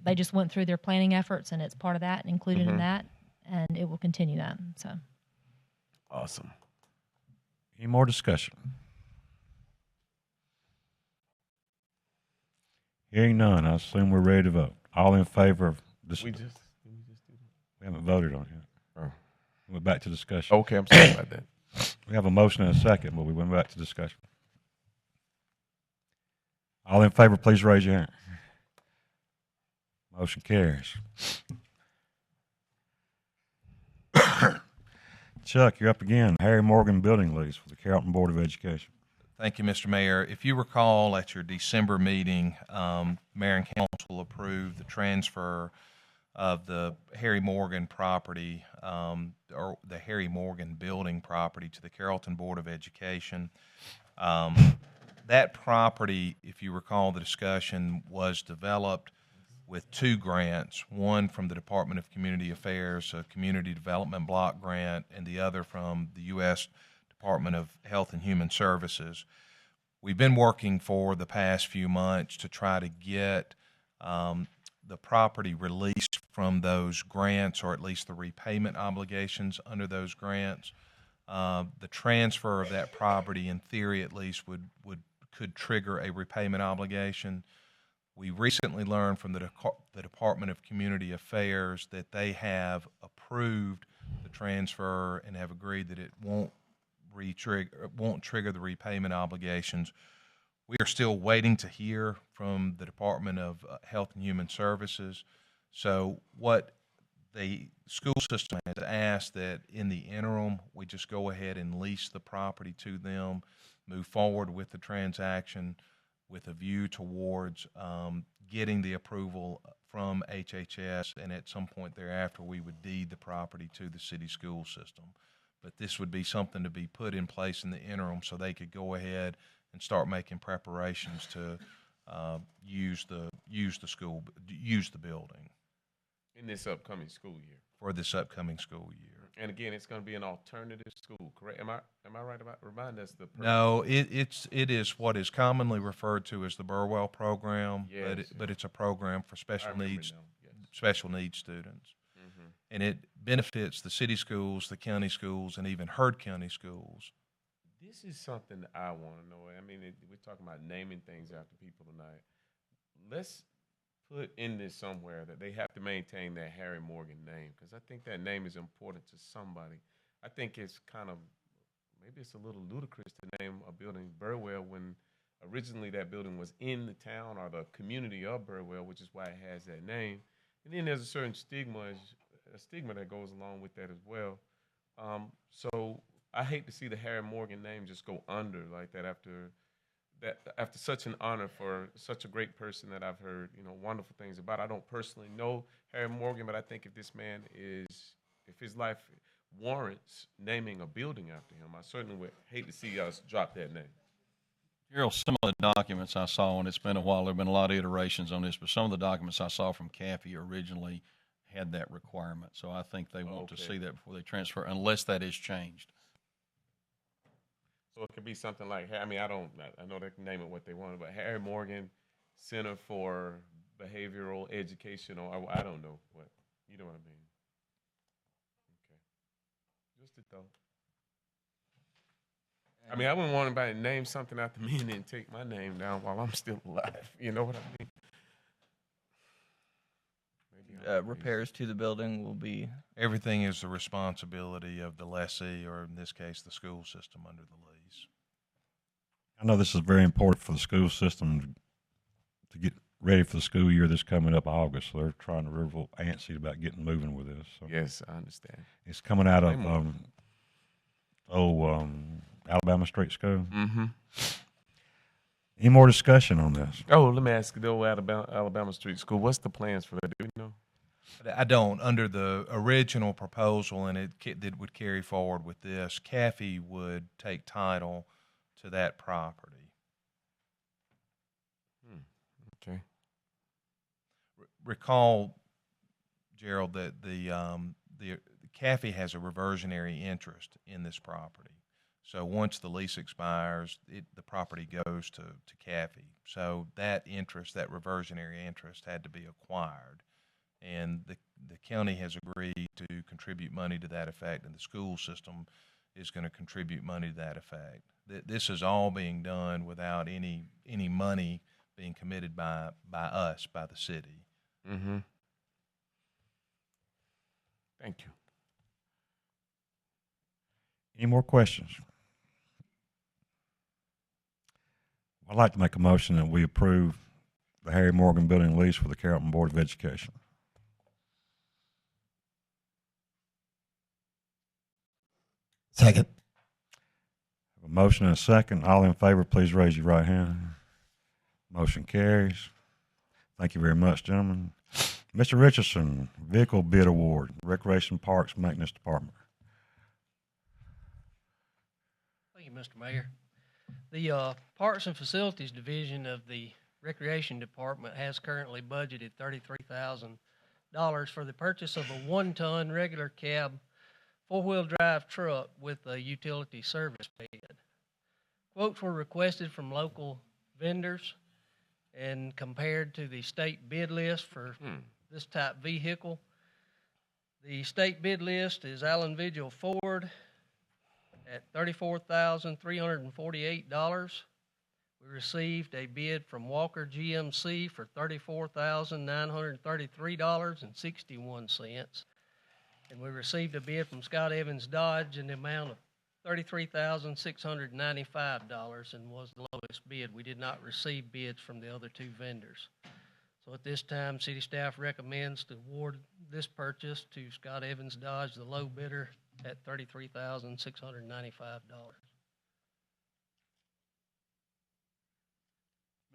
They just went through their planning efforts, and it's part of that, included in that, and it will continue that. So awesome. Any more discussion? Hearing none, I assume we're ready to vote. All in favor of this? We haven't voted on it yet. Oh. We're back to discussion. Okay, I'm sorry about that. We have a motion and a second, but we went back to discussion. All in favor, please raise your hand. Motion carries. Chuck, you're up again. Harry Morgan building lease for the Carrollton Board of Education. Thank you, Mr. Mayor. If you recall, at your December meeting, Mayor and Council approved the transfer of the Harry Morgan property, or the Harry Morgan building property, to the Carrollton Board of Education. That property, if you recall the discussion, was developed with two grants, one from the Department of Community Affairs, a community development block grant, and the other from the U.S. Department of Health and Human Services. We've been working for the past few months to try to get the property released from those grants, or at least the repayment obligations under those grants. The transfer of that property, in theory at least, could trigger a repayment obligation. We recently learned from the Department of Community Affairs that they have approved the transfer and have agreed that it won't trigger the repayment obligations. We are still waiting to hear from the Department of Health and Human Services. So what the school system has asked, that in the interim, we just go ahead and lease the property to them, move forward with the transaction with a view towards getting the approval from HHS, and at some point thereafter, we would deed the property to the city school system. But this would be something to be put in place in the interim so they could go ahead and start making preparations to use the building In this upcoming school year. for this upcoming school year. And again, it's going to be an alternative school, correct? Am I right about, remind us the purpose? No, it is what is commonly referred to as the Burwell program, Yes. but it's a program for I special remember needs now, yes. special needs students. Mm-hmm. And it benefits the city schools, the county schools, and even Heard County schools. This is something that I want to know. I mean, we're talking about naming things after people tonight. Let's put in this somewhere that they have to maintain that Harry Morgan name, because I think that name is important to somebody. I think it's kind of, maybe it's a little ludicrous to name a building Burwell when originally that building was in the town or the community of Burwell, which is why it has that name. And then there's a certain stigma that goes along with that as well. So I hate to see the Harry Morgan name just go under like that after such an honor for such a great person that I've heard, wonderful things about. I don't personally know Harry Morgan, but I think if his life warrants naming a building after him, I certainly would hate to see us drop that name. Gerald, some of the documents I saw, and it's been a while, there have been a lot of iterations on this, but some of the documents I saw from Caffey originally had that requirement. So I think they want to see that before they transfer, unless that is changed. So it could be something like, I know they can name it what they want, but Harry Morgan Center for Behavioral Education, or I don't know what, you know what I mean? Okay. Just a thought. I mean, I wouldn't want anybody to name something after me and then take my name down while I'm still alive. You know what I mean? repairs to the building will be. Everything is the responsibility of the lessee, or in this case, the school system under the lease. I know this is very important for the school system to get ready for the school year that's coming up August. So they're trying to real antsy about getting moving with this. So Yes, I understand. it's coming out of Blame Alabama Street School. Mm-hmm. Any more discussion on this? Oh, let me ask you, the old Alabama Street School, what's the plans for that? Do you know? I don't. Under the original proposal, and that would carry forward with this, CAFE would take title to that property. Okay. Recall, Gerald, that the CAFE has a reversionary interest in this property. So once the lease expires, the property goes to CAFE. So that interest, that reversionary interest, had to be acquired. And the county has agreed to contribute money to that effect, and the school system is going to contribute money to that effect. This is all being done without any money being committed by us, by the city. Mm-hmm. Thank you. Any more questions? I'd like to make a motion that we approve the Harry Morgan building lease for the Carrollton Board of Education. Second. A motion and a second. All in favor, please raise your right hand. Motion carries. Thank you very much, gentlemen. Mr. Richardson, Vehicle Bid Award, Recreation Parks Maintenance Department. Thank you, Mr. Mayor. The Parks and Facilities Division of the Recreation Department has currently budgeted $33,000 for the purchase of a 1-ton regular cab four-wheel drive truck with a utility service bed. Quotes were requested from local vendors and compared to the state bid list for this type vehicle. The state bid list is Allen Vigil Ford at $34,348. We received a bid from Walker GMC for $34,933.61. And we received a bid from Scott Evans Dodge in the amount of $33,695 and was the lowest bid. We did not receive bids from the other two vendors. So at this time, city staff recommends to award this purchase to Scott Evans Dodge, the low bidder, at $33,695.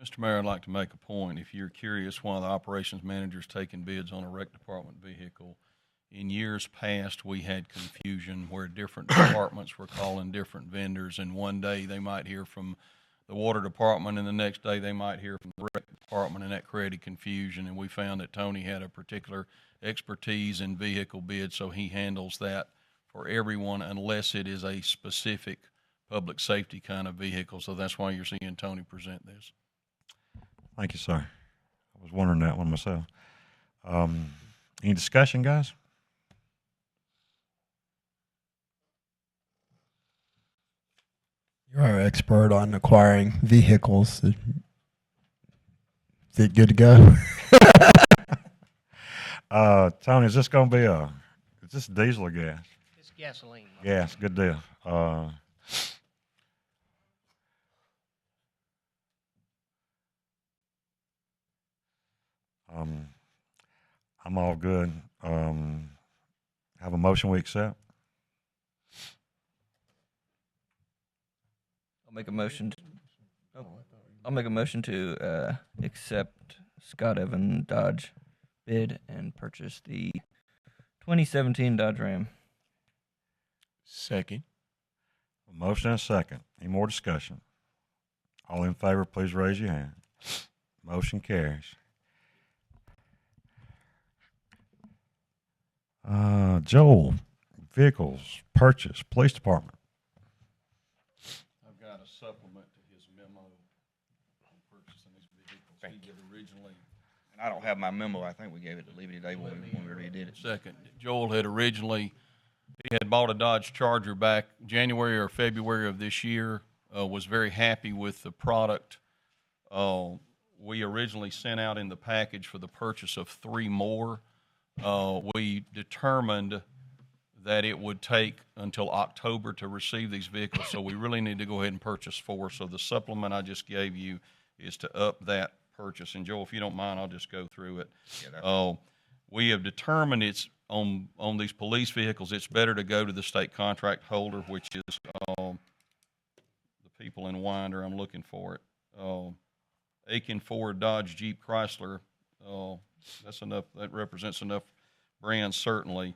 Mr. Mayor, I'd like to make a point. If you're curious why the operations manager's taking bids on a rec department vehicle, in years past, we had confusion where different departments were calling different vendors, and one day they might hear from the water department, and the next day they might hear from the rec department, and that created confusion. And we found that Tony had a particular expertise in vehicle bids, so he handles that for everyone unless it is a specific public safety kind of vehicle. So that's why you're seeing Tony present this. Thank you, sir. I was wondering that one myself. Any discussion, guys? You're our expert on acquiring vehicles. Is it good to go? Tony, is this going to be is this diesel or gas? It's gasoline. Gas, good deal. I'm all good. Have a motion we accept? I'll make a motion. I'll make a motion to accept Scott Evans Dodge bid and purchase the 2017 Dodge Ram. Second. A motion and a second. Any more discussion? All in favor, please raise your hand. Motion carries. Joel, vehicles, purchase, police department. I've got a supplement to his memo on purchasing these vehicles. He did originally. And I don't have my memo. I think we gave it to Liberty today when we already did it. Second, Joel had originally, he had bought a Dodge Charger back January or February of this year, was very happy with the product. We originally sent out in the package for the purchase of 3 more we determined that it would take until October to receive these vehicles, so we really need to go ahead and purchase 4. So the supplement I just gave you is to up that purchase. And Joel, if you don't mind, I'll just go through it. We have determined it's on these police vehicles, it's better to go to the state contract holder, which is the people in Winder. I'm looking for it. Aiken, Ford, Dodge, Jeep, Chrysler. That's enough. That represents enough brands, certainly.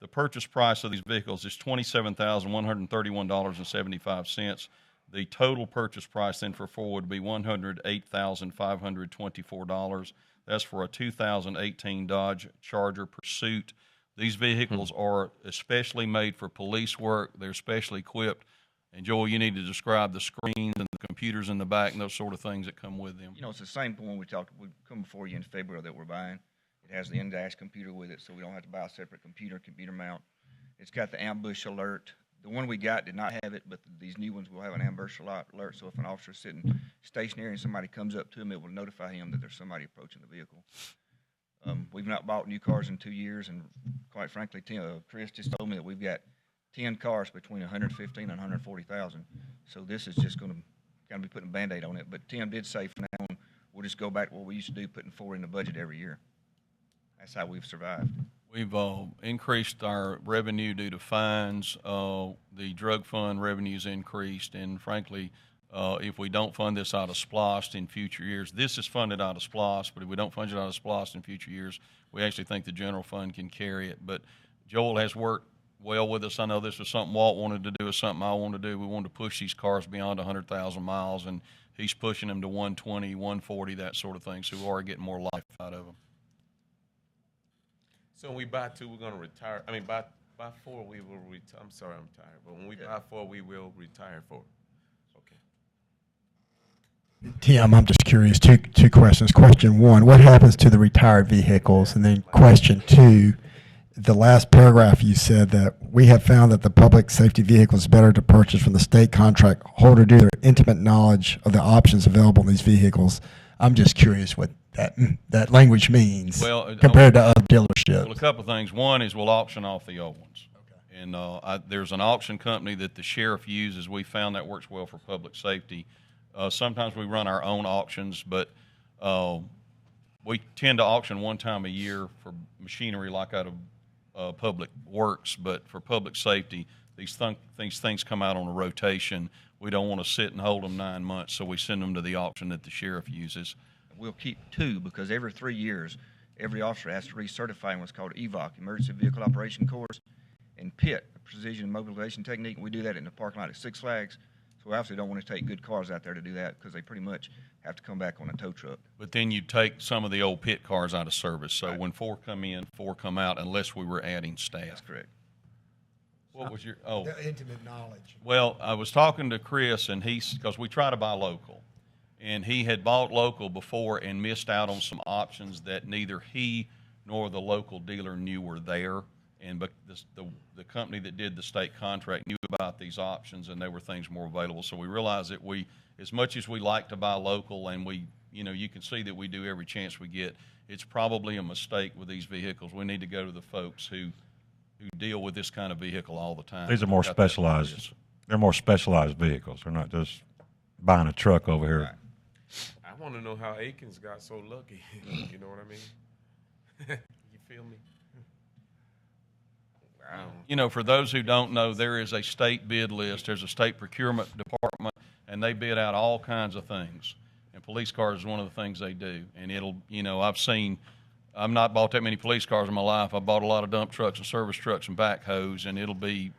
The purchase price of these vehicles is $27,131.75. The total purchase price then for Ford would be $108,524. That's for a 2018 Dodge Charger Pursuit. These vehicles are especially made for police work. They're specially equipped. And Joel, you need to describe the screens and the computers in the back and those sort of things that come with them. You know, it's the same one we come before you in February that we're buying. It has the in-dash computer with it, so we don't have to buy a separate computer mount. It's got the ambush alert. The one we got did not have it, but these new ones will have an ambush alert. So if an officer's sitting stationary and somebody comes up to him, it will notify him that there's somebody approaching the vehicle. We've not bought new cars in 2 years, and quite frankly, Chris just told me that we've got 10 cars between 115 and 140,000. So this is just going to kind of be putting a Band-Aid on it. But Tim did say from now on, we'll just go back to what we used to do, putting 4 in the budget every year. That's how we've survived. We've increased our revenue due to fines. The drug fund revenue's increased, and frankly, if we don't fund this out of SPLOST in future years, this is funded out of SPLOST, but if we don't fund it out of SPLOST in future years, we actually think the general fund can carry it. But Joel has worked well with us. I know this was something Walt wanted to do, it's something I wanted to do. We wanted to push these cars beyond 100,000 miles, and he's pushing them to 120, 140, that sort of thing, so we are getting more life out of them. So when we buy 2, we're going to retire. I mean, buy 4, we will retire. I'm sorry, I'm tired. But when we buy 4, we will retire 4. Okay. Tim, I'm just curious. Two questions. Question 1, what happens to the retired vehicles? And then question 2, the last paragraph you said that we have found that the public safety vehicle is better to purchase from the state contract holder due to their intimate knowledge of the options available in these vehicles. I'm just curious what that language means compared to other dealerships. Well, a couple of things. One is we'll auction off the old ones. Okay. And there's an auction company that the sheriff uses. We found that works well for public safety. Sometimes we run our own auctions, but we tend to auction one time a year for machinery like out of public works. But for public safety, these things come out on a rotation. We don't want to sit and hold them 9 months, so we send them to the auction that the sheriff uses. We'll keep 2 because every 3 years, every officer has to recertify in what's called EVOC, Emergency Vehicle Operation Course, and PIT, Precision Mobilization Technique. And we do that in the parking lot at Six Flags. So we obviously don't want to take good cars out there to do that because they pretty much have to come back on a tow truck. But then you take some of the old PIT cars out of service. So right. When 4 come in, 4 come out, unless we were adding staff. That's correct. What was your The intimate knowledge. Well, I was talking to Chris, and because we try to buy local, and he had bought local before and missed out on some options that neither he nor the local dealer knew were there. And but the company that did the state contract knew about these options, and there were things more available. So we realized that as much as we like to buy local, and you can see that we do every chance we get, it's probably a mistake with these vehicles. We need to go to the folks who deal with this kind of vehicle all the time. These are more specialized. They're more specialized vehicles. They're not just buying a truck over here. Right. I want to know how Aikens got so lucky. You know what I mean? You feel me? Wow. For those who don't know, there is a state bid list. There's a state procurement department, and they bid out all kinds of things. And police cars is one of the things they do. And I've not bought that many police cars in my life. I bought a lot of dump trucks and service trucks and backhoes, and it'll be,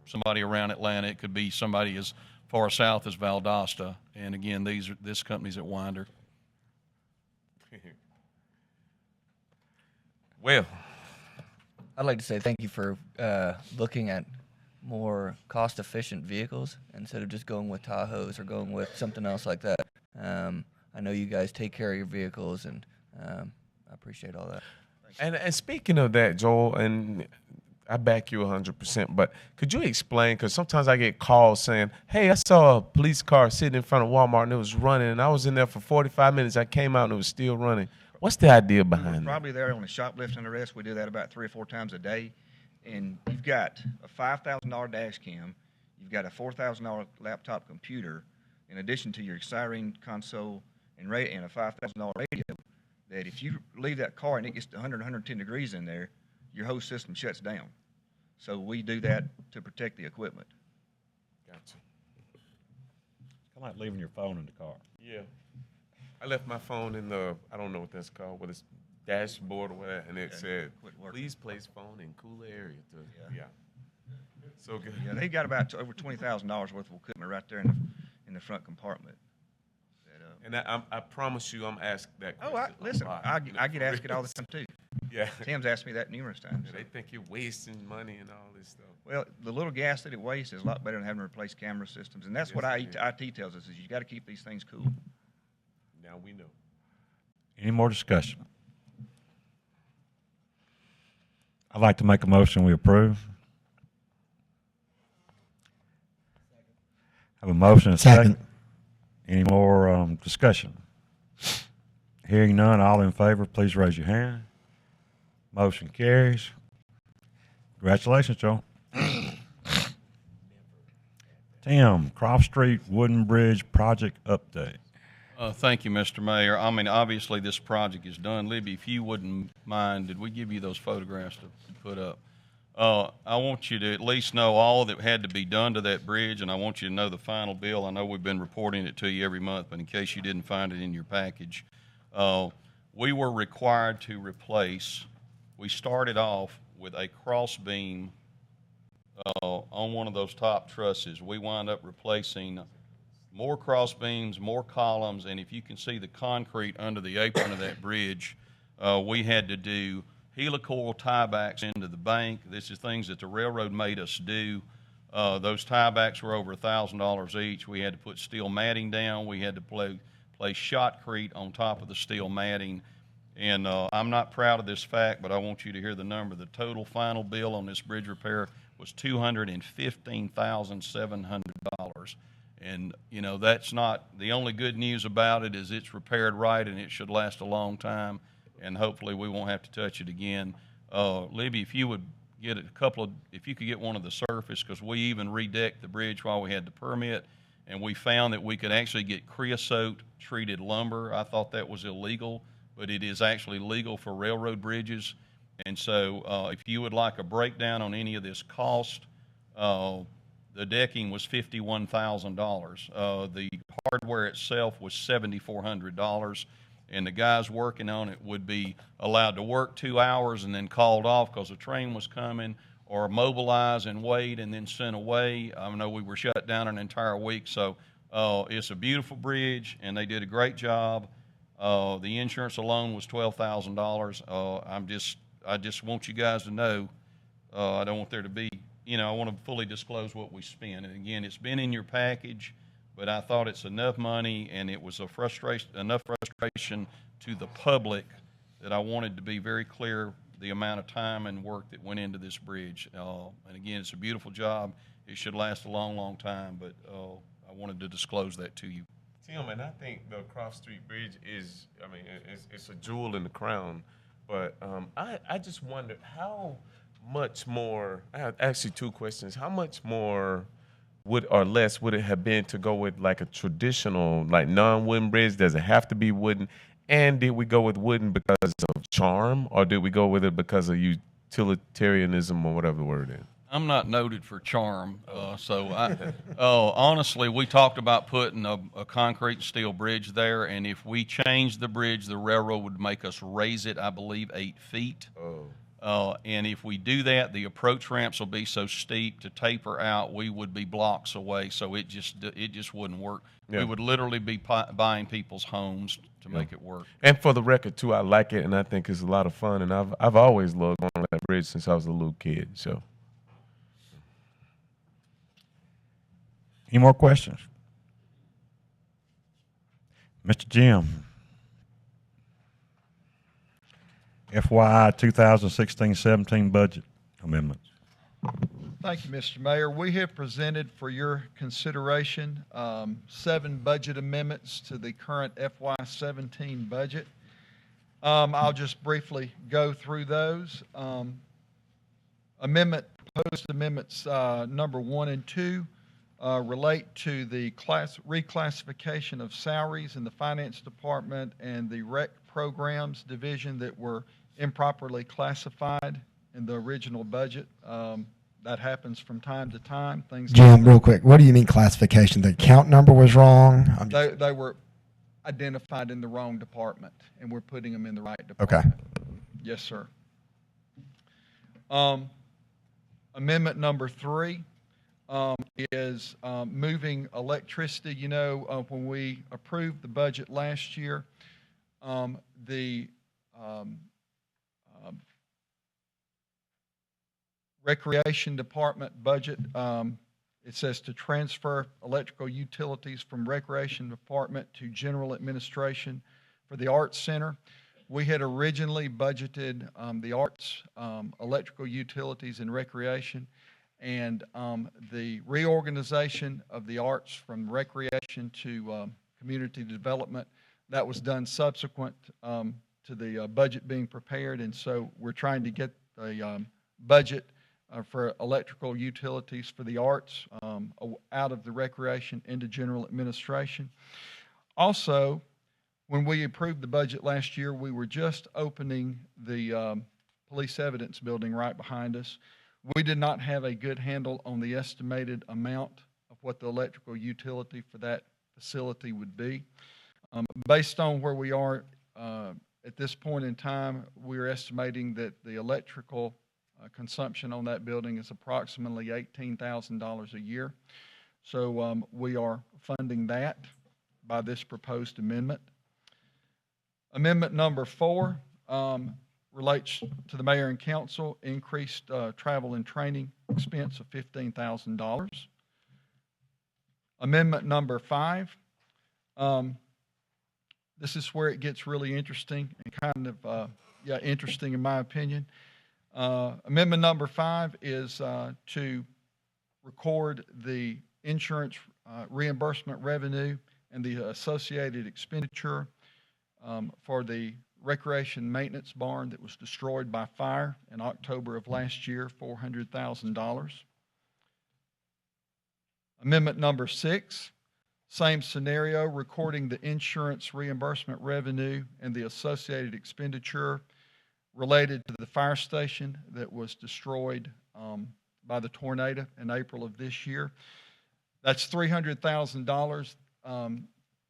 somebody around Atlanta. It could be somebody as far south as Valdosta. And again, this company's at Winder. Well, I'd like to say thank you for looking at more cost-efficient vehicles instead of just going with Tahoes or going with something else like that. I know you guys take care of your vehicles, and I appreciate all that. And speaking of that, Joel, and I back you 100%, but could you explain, because sometimes I get calls saying, hey, I saw a police car sitting in front of Walmart and it was running, and I was in there for 45 minutes. I came out and it was still running. What's the idea We're behind that? probably there on a shoplifting arrest. We do that about 3 or 4 times a day. And you've got a $5,000 dash cam. You've got a $4,000 laptop computer, in addition to your siren console and a $5,000 radio, that if you leave that car and it gets to 100, 110 degrees in there, your whole system shuts down. So we do that to protect the equipment. Gotcha. Kind of like leaving your phone in the car. Yeah. I left my phone in the, I don't know what that's called, but it's dashboard or whatever, and it said, quit working. please place phone in cooler area. Yeah. So good. Yeah, they got about over $20,000 worth of equipment right there in the front compartment. And I promise you, I'm asked that Oh, question. listen, a lot, I get asked it all the time too. Yeah. Tim's asked me that numerous times. They think you're wasting money and all this stuff. Well, the little gas that it wastes is a lot better than having to replace camera systems, and that's what IT tells us: is you got to keep these things cool. Now we know. Any more discussion? I'd like to make a motion we approve. Have a motion and a second. Any more discussion? Hearing none, all in favor, please raise your hand. Motion carries. Congratulations, Joe. Tim, Cross Street Wooden Bridge project update. Thank you, Mr. Mayor. I mean, obviously, this project is done. Libby, if you wouldn't mind, did we give you those photographs to put up? I want you to at least know all that had to be done to that bridge, and I want you to know the final bill. I know we've been reporting it to you every month, but in case you didn't find it in your package, we were required to replace, we started off with a cross beam on one of those top trusses. We wound up replacing more cross beams, more columns, and if you can see the concrete under the apron of that bridge, we had to do helicoil tiebacks into the bank. This is things that the railroad made us do. Those tiebacks were over $1,000 each. We had to put steel matting down. We had to place shotcrete on top of the steel matting. And I'm not proud of this fact, but I want you to hear the number. The total final bill on this bridge repair was $215,700. And, you know, that's not, the only good news about it is it's repaired right and it should last a long time. And hopefully we won't have to touch it again. Libby, if you would get a couple of, if you could get one of the surface, because we even redecked the bridge while we had the permit, and we found that we could actually get creosote treated lumber. I thought that was illegal, but it is actually legal for railroad bridges. And so if you would like a breakdown on any of this cost, the decking was $51,000. The hardware itself was $7,400. And the guys working on it would be allowed to work 2 hours and then called off because a train was coming, or mobilize and wait and then sent away. I know we were shut down an entire week, so it's a beautiful bridge, and they did a great job. The insurance alone was $12,000. I just want you guys to know, I don't want there to be, you know, I want to fully disclose what we spent. And again, it's been in your package, but I thought it's enough money, and it was enough frustration to the public that I wanted to be very clear the amount of time and work that went into this bridge. And again, it's a beautiful job. It should last a long, long time, but I wanted to disclose that to you. Tim, and I think the Cross Street Bridge is, I mean, it's a jewel in the crown. But I just wonder how much more, I have actually 2 questions. How much more would or less would it have been to go with like a traditional, like non-wooden bridge? Does it have to be wooden? And did we go with wooden because of charm, or did we go with it because of utilitarianism, or whatever the word is? I'm not noted for charm, so honestly, we talked about putting a concrete and steel bridge there, and if we changed the bridge, the railroad would make us raise it, I believe, 8 feet. And if we do that, the approach ramps will be so steep to taper out, we would be blocks away, so it just wouldn't work. Yeah. We would literally be buying people's homes to make it work. And for the record, too, I like it, and I think it's a lot of fun, and I've always loved going on that bridge since I was a little kid, so. Any more questions? Mr. Jim. FY 2016-17 budget amendments. Thank you, Mr. Mayor. We have presented for your consideration 7 budget amendments to the current FY 17 budget. I'll just briefly go through those. Proposed amendments number 1 and 2 relate to the reclassification of salaries in the finance department and the rec programs division that were improperly classified in the original budget. That happens from time to time. Jim, real quick, what do you mean classification? The count number was wrong? They were identified in the wrong department, and we're putting them in the right department. Okay. Yes, sir. Amendment number 3 is moving electricity. You know, when we approved the budget last year, the Recreation Department budget, it says to transfer electrical utilities from Recreation Department to General Administration for the Arts Center. We had originally budgeted the arts, electrical utilities, and recreation, and the reorganization of the arts from recreation to community development, that was done subsequent to the budget being prepared, and so we're trying to get the budget for electrical utilities for the arts out of the recreation into general administration. Also, when we approved the budget last year, we were just opening the police evidence building right behind us. We did not have a good handle on the estimated amount of what the electrical utility for that facility would be. Based on where we are at this point in time, we're estimating that the electrical consumption on that building is approximately $18,000 a year. So we are funding that by this proposed amendment. Amendment number 4 relates to the mayor and council, increased travel and training expense of $15,000. Amendment number 5, this is where it gets really interesting and kind of, interesting in my opinion. Amendment number 5 is to record the insurance reimbursement revenue and the associated expenditure for the recreation maintenance barn that was destroyed by fire in October of last year, $400,000. Amendment number 6, same scenario, recording the insurance reimbursement revenue and the associated expenditure related to the fire station that was destroyed by the tornado in April of this year. That's $300,000.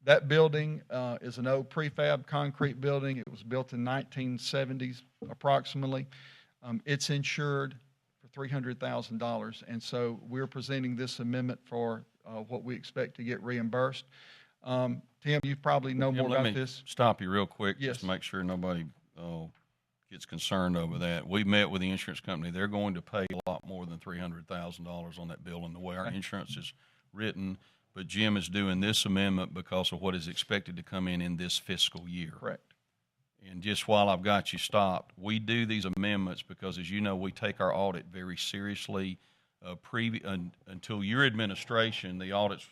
That building is an old prefab concrete building. It was built in 1970s approximately. It's insured for $300,000, and so we're presenting this amendment for what we expect to get reimbursed. Tim, you probably know more about this. Let me stop you real quick, Yes. just to make sure nobody gets concerned over that. We met with the insurance company. They're going to pay a lot more than $300,000 on that building, the way our insurance is written. But Jim is doing this amendment because of what is expected to come in this fiscal year. Correct. And just while I've got you stopped, we do these amendments because, as you know, we take our audit very seriously. Until your administration, the audits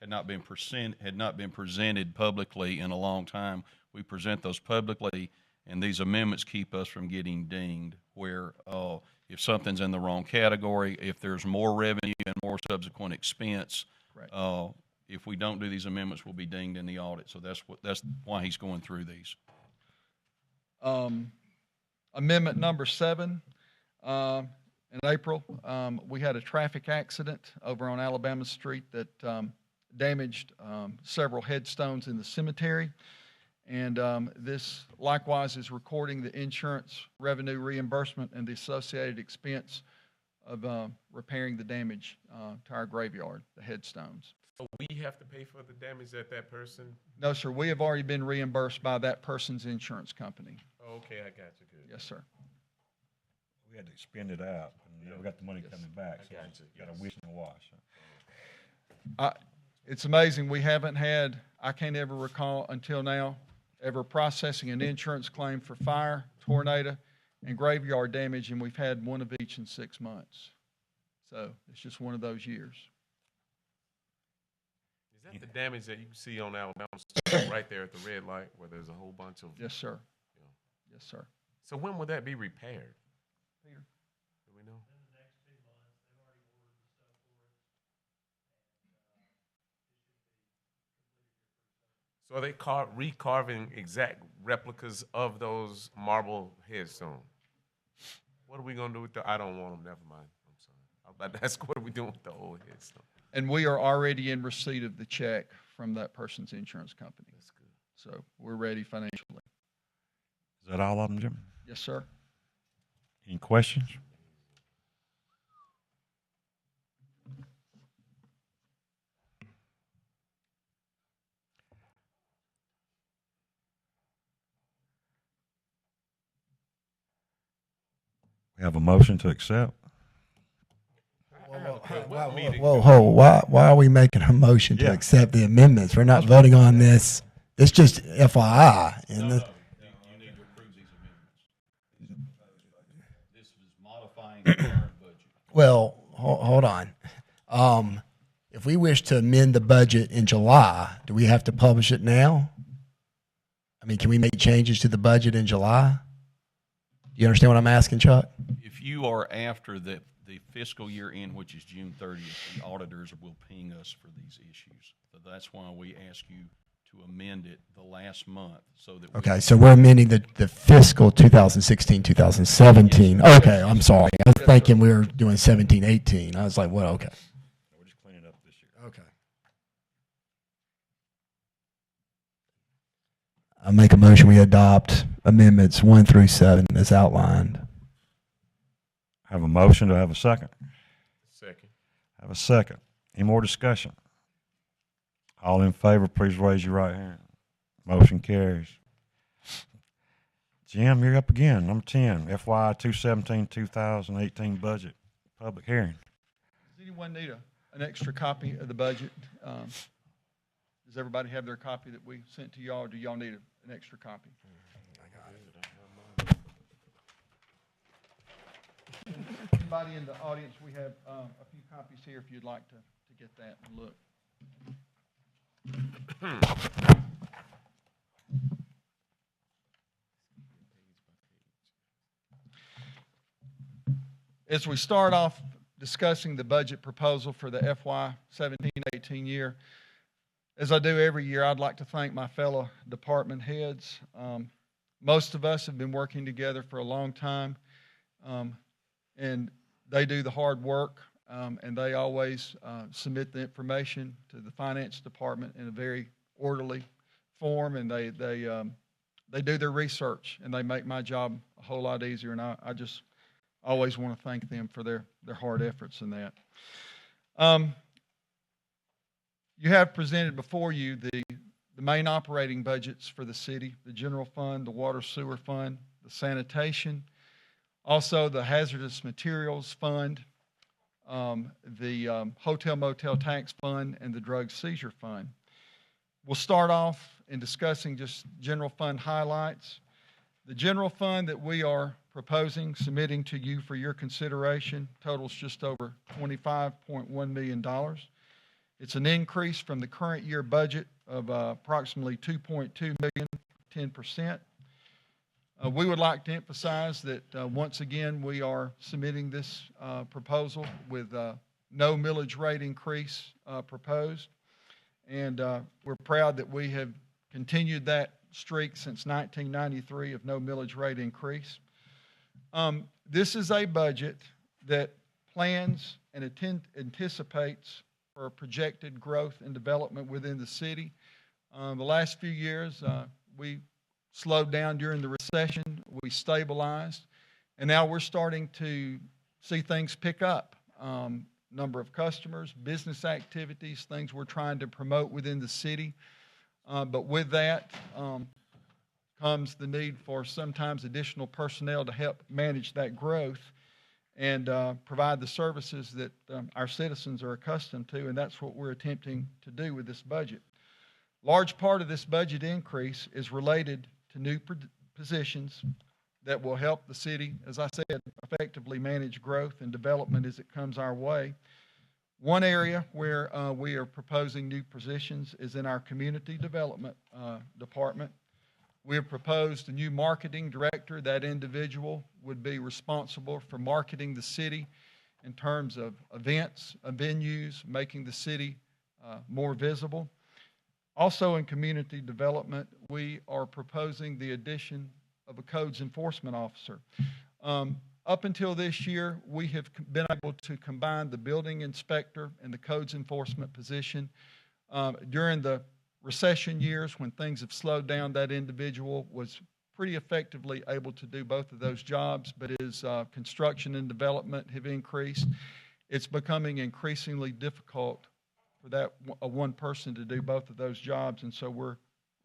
had not been presented publicly in a long time. We present those publicly, and these amendments keep us from getting dinged. Where if something's in the wrong category, if there's more revenue and more subsequent expense. If we don't do these amendments, we'll be dinged in the audit. So that's why he's going through these. Amendment number 7, in April, we had a traffic accident over on Alabama Street that damaged several headstones in the cemetery. And this likewise is recording the insurance revenue reimbursement and the associated expense of repairing the damage to our graveyard, the headstones. So we have to pay for the damage that person? No, sir. We have already been reimbursed by that person's insurance company. Oh, okay, I got you. Good. Yes, sir. We had to expend it out, and we got the money coming back. So I got you. got a wish and a wash. It's amazing. We haven't had, I can't ever recall until now, ever processing an insurance claim for fire, tornado, and graveyard damage, and we've had one of each in 6 months. So it's just one of those years. Is that the damage that you see on Alabama Street right there at the red light where there's a whole bunch of... Yes, sir. Yes, sir. So when will that be repaired? Peter? Do we know? So are they recarving exact replicas of those marble headstones? What are we gonna do with the? I don't want them. Never mind. I'm sorry. I was about to ask, what are we doing with the old headstone? And we are already in receipt of the check from that person's insurance company. That's good. So we're ready financially. Is that all of them, Jim? Yes, sir. Any questions? We have a motion to accept. Why are we making a motion to Yeah. accept the amendments? We're not voting on this. It's just FYI. And You need to approve these amendments. This is modifying the current budget. well, hold on. If we wish to amend the budget in July, do we have to publish it now? I mean, can we make changes to the budget in July? Do you understand what I'm asking, Chuck? If you are after the fiscal year end, which is June 30th, the auditors will ping us for these issues. So that's why we ask you to amend it the last month so that. Okay, so we're amending the fiscal 2016, 2017. Okay, I'm sorry. I was thinking we were doing 17, 18. I was like, well, okay. We're just cleaning up this year. Okay. I make a motion we adopt amendments 1 through 7 as outlined. Have a motion. Do I have a second? Second. Have a second. Any more discussion? All in favor, please raise your right hand. Motion carries. Jim, you're up again. Number 10, FY 2017-2018 budget public hearing. Does anyone need an extra copy of the budget? Does everybody have their copy that we sent to y'all, or do y'all need an extra copy? Anybody in the audience, we have a few copies here if you'd like to get that and look. As we start off discussing the budget proposal for the FY 17-18 year, as I do every year, I'd like to thank my fellow department heads. Most of us have been working together for a long time, and they do the hard work, and they always submit the information to the finance department in a very orderly form, and they do their research, and they make my job a whole lot easier, and I just always want to thank them for their hard efforts in that. You have presented before you the main operating budgets for the city, the general fund, the water sewer fund, the sanitation, also the hazardous materials fund, the hotel motel tax fund, and the drug seizure fund. We'll start off in discussing just general fund highlights. The general fund that we are proposing, submitting to you for your consideration, totals just over $25.1 million. It's an increase from the current year budget of approximately $2.2 million, 10%. We would like to emphasize that once again we are submitting this proposal with no millage rate increase proposed, and we're proud that we have continued that streak since 1993 of no millage rate increase. This is a budget that plans and anticipates for projected growth and development within the city. The last few years, we slowed down during the recession, we stabilized, and now we're starting to see things pick up. Number of customers, business activities, things we're trying to promote within the city. But with that comes the need for sometimes additional personnel to help manage that growth and provide the services that our citizens are accustomed to, and that's what we're attempting to do with this budget. Large part of this budget increase is related to new positions that will help the city, as I said, effectively manage growth and development as it comes our way. One area where we are proposing new positions is in our community development department. We have proposed a new marketing director. That individual would be responsible for marketing the city in terms of events, venues, making the city more visible. Also in community development, we are proposing the addition of a codes enforcement officer. Up until this year, we have been able to combine the building inspector and the codes enforcement position. During the recession years, when things have slowed down, that individual was pretty effectively able to do both of those jobs, but as construction and development have increased, it's becoming increasingly difficult for that one person to do both of those jobs, and so we're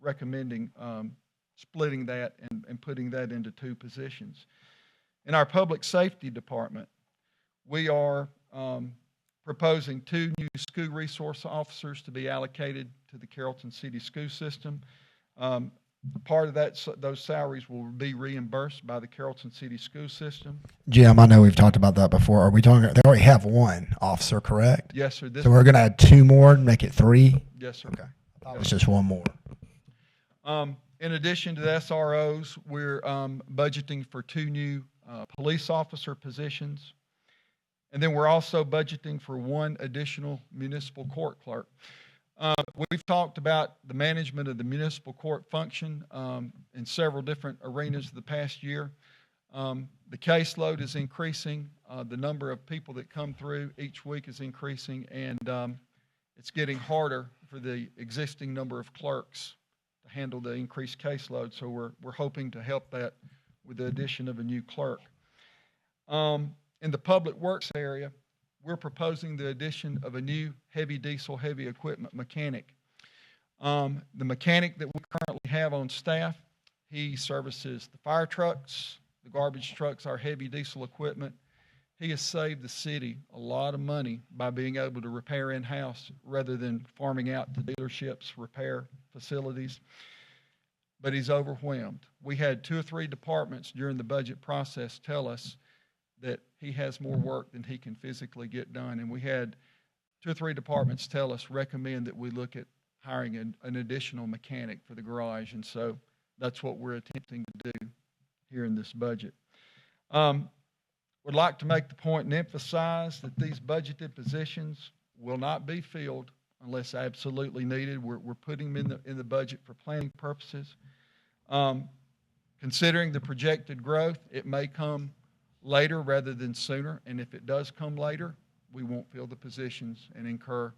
recommending splitting that and putting that into two positions. In our public safety department, we are proposing 2 new school resource officers to be allocated to the Carrollton City School System. Part of those salaries will be reimbursed by the Carrollton City School System. Jim, I know we've talked about that before. Are we talking? They already have 1 officer, correct? Yes, sir. So we're going to add 2 more and make it 3. Yes, sir. Okay. I thought it was just 1 more. In addition to the SROs, we're budgeting for 2 new police officer positions. And then we're also budgeting for 1 additional municipal court clerk. We've talked about the management of the municipal court function in several different arenas the past year. The caseload is increasing. The number of people that come through each week is increasing, and it's getting harder for the existing number of clerks to handle the increased caseload. So we're hoping to help that with the addition of a new clerk. In the public works area, we're proposing the addition of a new heavy diesel, heavy equipment mechanic. The mechanic that we currently have on staff, he services the fire trucks, the garbage trucks, our heavy diesel equipment. He has saved the city a lot of money by being able to repair in-house rather than farming out to dealerships, repair facilities. But he's overwhelmed. We had 2 or 3 departments during the budget process tell us that he has more work than he can physically get done. And we had 2 or 3 departments tell us, recommend that we look at hiring an additional mechanic for the garage. And so that's what we're attempting to do here in this budget. Would like to make the point and emphasize that these budgeted positions will not be filled unless absolutely needed. We're putting them in the budget for planning purposes. Considering the projected growth, it may come later rather than sooner, and if it does come later, we won't fill the positions and incur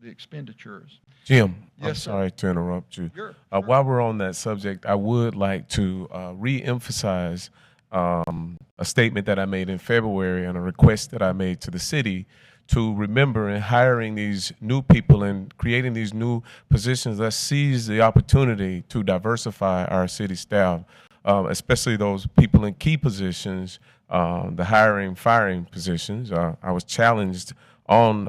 the expenditures. Jim, Yes, I'm sir. sorry to interrupt you. Sure. While we're on that subject, I would like to re-emphasize a statement that I made in February and a request that I made to the city to remember in hiring these new people and creating these new positions. Let's seize the opportunity to diversify our city staff, especially those people in key positions, the hiring, firing positions. I was challenged on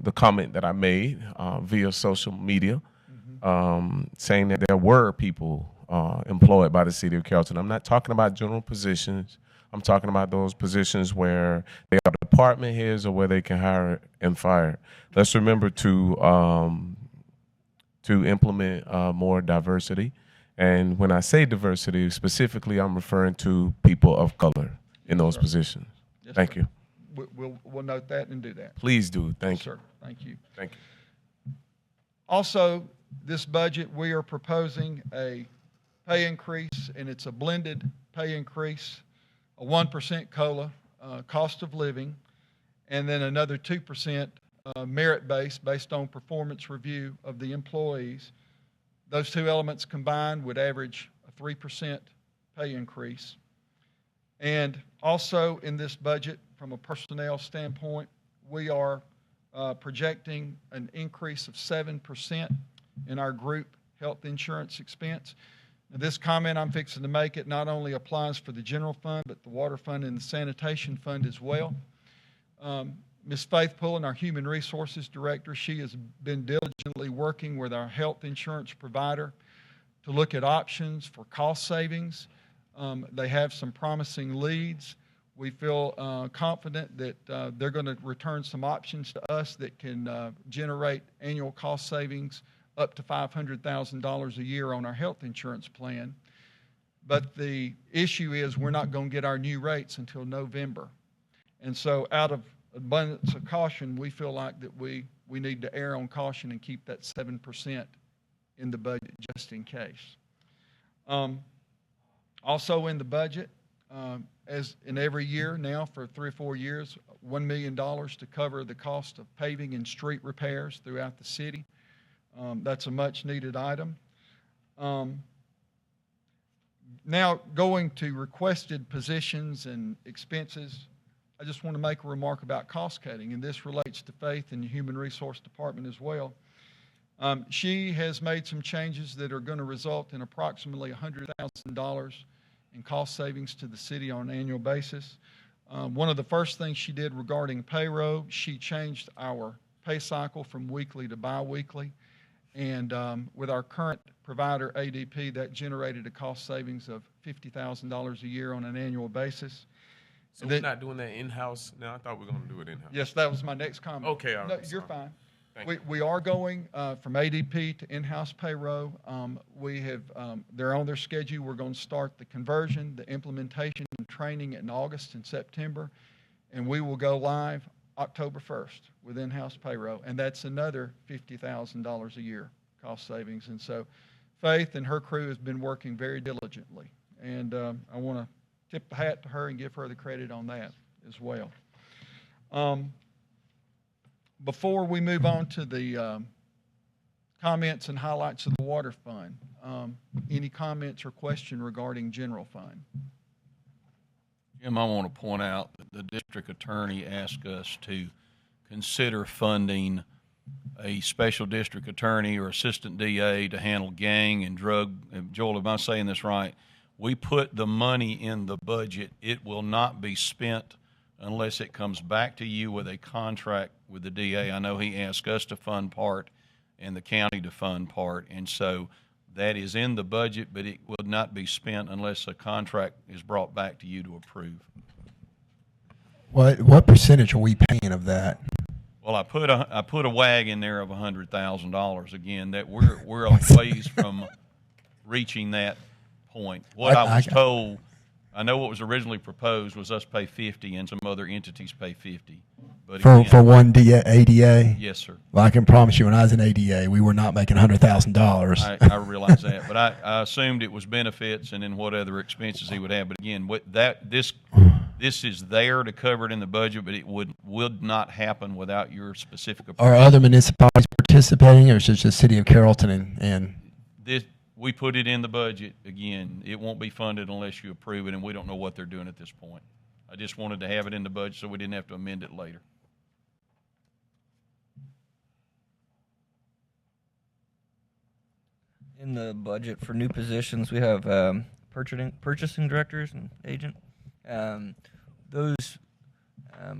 the comment that I made via social media, saying that there were people employed by the city of Carrollton. I'm not talking about general positions. I'm talking about those positions where they are department heads or where they can hire and fire. Let's remember to implement more diversity. And when I say diversity, specifically, I'm referring to people of color in those positions. Yes, Thank sir. you. We'll note that and do that. Please do. Thank Yes, you. sir. Thank you. Thank you. Also, this budget, we are proposing a pay increase, and it's a blended pay increase, a 1% COLA, cost of living, and then another 2% merit-based, based on performance review of the employees. Those 2 elements combined would average a 3% pay increase. And also in this budget, from a personnel standpoint, we are projecting an increase of 7% in our group health insurance expense. Now, this comment I'm fixing to make, it not only applies for the general fund, but the water fund and the sanitation fund as well. Ms. Faith Pullen, our human resources director, she has been diligently working with our health insurance provider to look at options for cost savings. They have some promising leads. We feel confident that they're going to return some options to us that can generate annual cost savings up to $500,000 a year on our health insurance plan. But the issue is we're not going to get our new rates until November. And so out of abundance of caution, we feel like that we need to err on caution and keep that 7% in the budget just in case. Also in the budget, as in every year now for 3 or 4 years, $1 million to cover the cost of paving and street repairs throughout the city. That's a much needed item. Now going to requested positions and expenses, I just want to make a remark about cost cutting, and this relates to Faith and the Human Resource Department as well. She has made some changes that are going to result in approximately $100,000 in cost savings to the city on an annual basis. One of the first things she did regarding payroll, she changed our pay cycle from weekly to biweekly. And with our current provider, ADP, that generated a cost savings of $50,000 a year on an annual basis. So we're not doing that in-house now? I thought we were going to do it in-house. Yes, that was my next comment. Okay, all right. No, you're fine. Thank you. We are going from ADP to in-house payroll. They're on their schedule. We're going to start the conversion, the implementation, and training in August and September, and we will go live October 1st with in-house payroll, and that's another $50,000 a year cost savings. And so Faith and her crew has been working very diligently, and I want to tip the hat to her and give her the credit on that as well. Before we move on to the comments and highlights of the water fund, any comments or question regarding general fund? Jim, I want to point out that the district attorney asked us to consider funding a special district attorney or assistant DA to handle gang and drug. Joel, am I saying this right? We put the money in the budget. It will not be spent unless it comes back to you with a contract with the DA. I know he asked us to fund part and the county to fund part, and so that is in the budget, but it will not be spent unless a contract is brought back to you to approve. What percentage are we paying of that? Well, I put a WAG in there of $100,000. Again, that we're a ways from reaching that point. What I was told, I know what was originally proposed was us pay 50 and some other entities pay 50. But for again, one ADA? Yes, sir. Well, I can promise you, when I was in ADA, we were not making $100,000. I realize that, but I assumed it was benefits and then what other expenses he would have. But again, this is there to cover it in the budget, but it would not happen without your specific approval. Are other municipalities participating, or is it just the city of Carrollton and this? We put it in the budget. Again, it won't be funded unless you approve it, and we don't know what they're doing at this point. I just wanted to have it in the budget so we didn't have to amend it later. In the budget for new positions, we have purchasing directors and agent. Those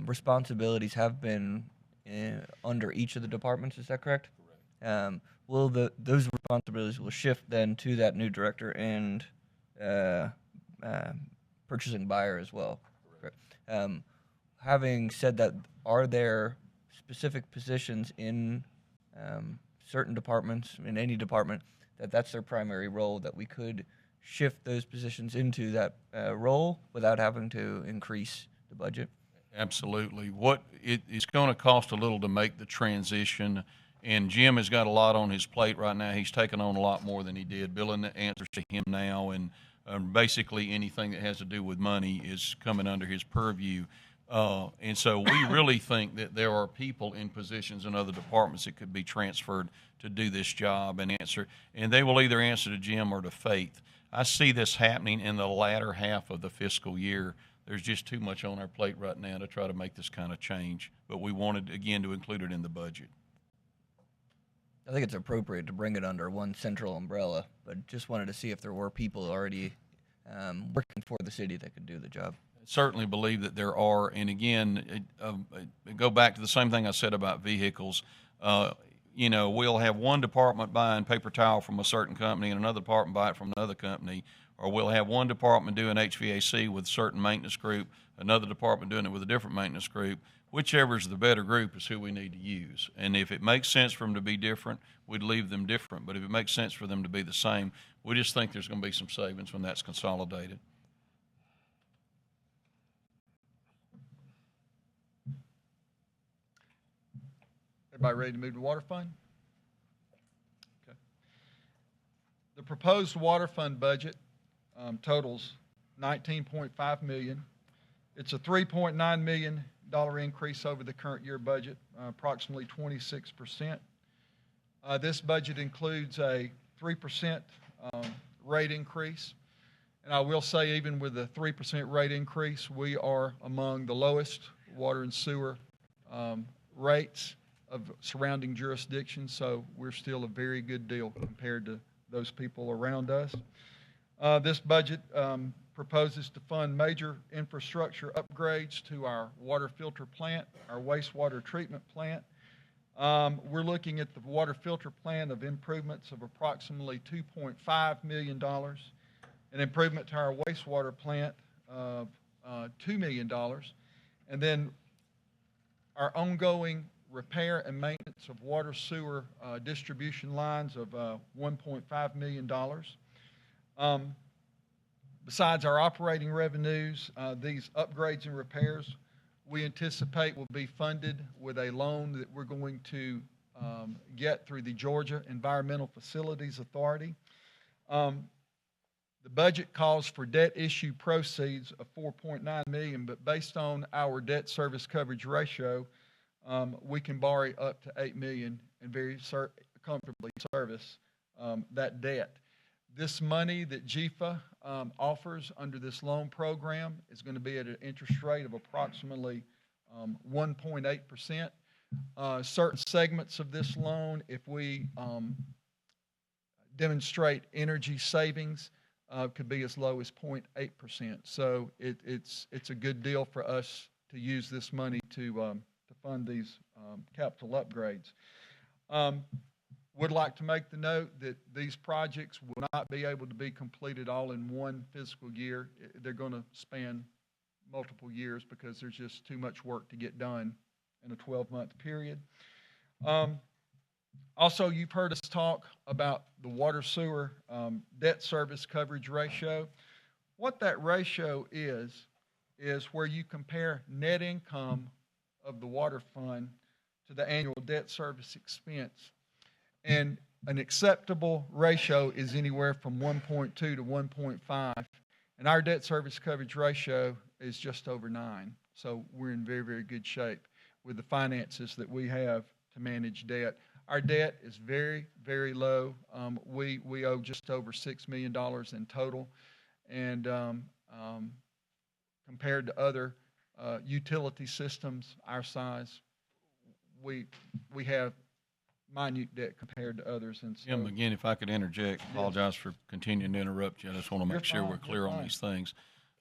responsibilities have been under each of the departments. Is that correct? Correct. Those responsibilities will shift then to that new director and purchasing buyer as well. Correct. Having said that, are there specific positions in certain departments, in any department, that's their primary role, that we could shift those positions into that role without having to increase the budget? Absolutely. It's going to cost a little to make the transition, and Jim has got a lot on his plate right now. He's taken on a lot more than he did. Billing answers to him now, and basically anything that has to do with money is coming under his purview. And so we really think that there are people in positions in other departments that could be transferred to do this job and answer, and they will either answer to Jim or to Faith. I see this happening in the latter half of the fiscal year. There's just too much on our plate right now to try to make this kind of change, but we wanted, again, to include it in the budget. I think it's appropriate to bring it under one central umbrella, but just wanted to see if there were people already working for the city that could do the job. Certainly believe that there are, and again, go back to the same thing I said about vehicles. We'll have one department buying paper towel from a certain company and another department buy it from another company, or we'll have one department doing HVAC with a certain maintenance group, another department doing it with a different maintenance group. Whichever is the better group is who we need to use. And if it makes sense for them to be different, we'd leave them different. But if it makes sense for them to be the same, we just think there's going to be some savings when that's consolidated. Everybody ready to move to water fund? Okay. The proposed water fund budget totals $19.5 million. It's a $3.9 million increase over the current year budget, approximately 26%. This budget includes a 3% rate increase. And I will say, even with the 3% rate increase, we are among the lowest water and sewer rates of surrounding jurisdictions, so we're still a very good deal compared to those people around us. This budget proposes to fund major infrastructure upgrades to our water filter plant, our wastewater treatment plant. We're looking at the water filter plant of improvements of approximately $2.5 million, an improvement to our wastewater plant of $2 million, and then our ongoing repair and maintenance of water sewer distribution lines of $1.5 million. Besides our operating revenues, these upgrades and repairs we anticipate will be funded with a loan that we're going to get through the Georgia Environmental Facilities Authority. The budget calls for debt issue proceeds of $4.9 million, but based on our debt service coverage ratio, we can borrow up to $8 million and very comfortably service that debt. This money that GFA offers under this loan program is going to be at an interest rate of approximately 1.8%. Certain segments of this loan, if we demonstrate energy savings, could be as low as 0.8%. So it's a good deal for us to use this money to fund these capital upgrades. Would like to make the note that these projects will not be able to be completed all in one fiscal year. They're going to span multiple years because there's just too much work to get done in a 12-month period. Also, you've heard us talk about the water sewer debt service coverage ratio. What that ratio is where you compare net income of the water fund to the annual debt service expense. And an acceptable ratio is anywhere from 1.2 to 1.5. And our debt service coverage ratio is just over 9. So we're in very, very good shape with the finances that we have to manage debt. Our debt is very, very low. We owe just over $6 million in total. And compared to other utility systems our size, we have minute debt compared to others. And so, Jim, again, if I could interject, apologize for continuing to interrupt you. I just want to make sure we're clear on these things.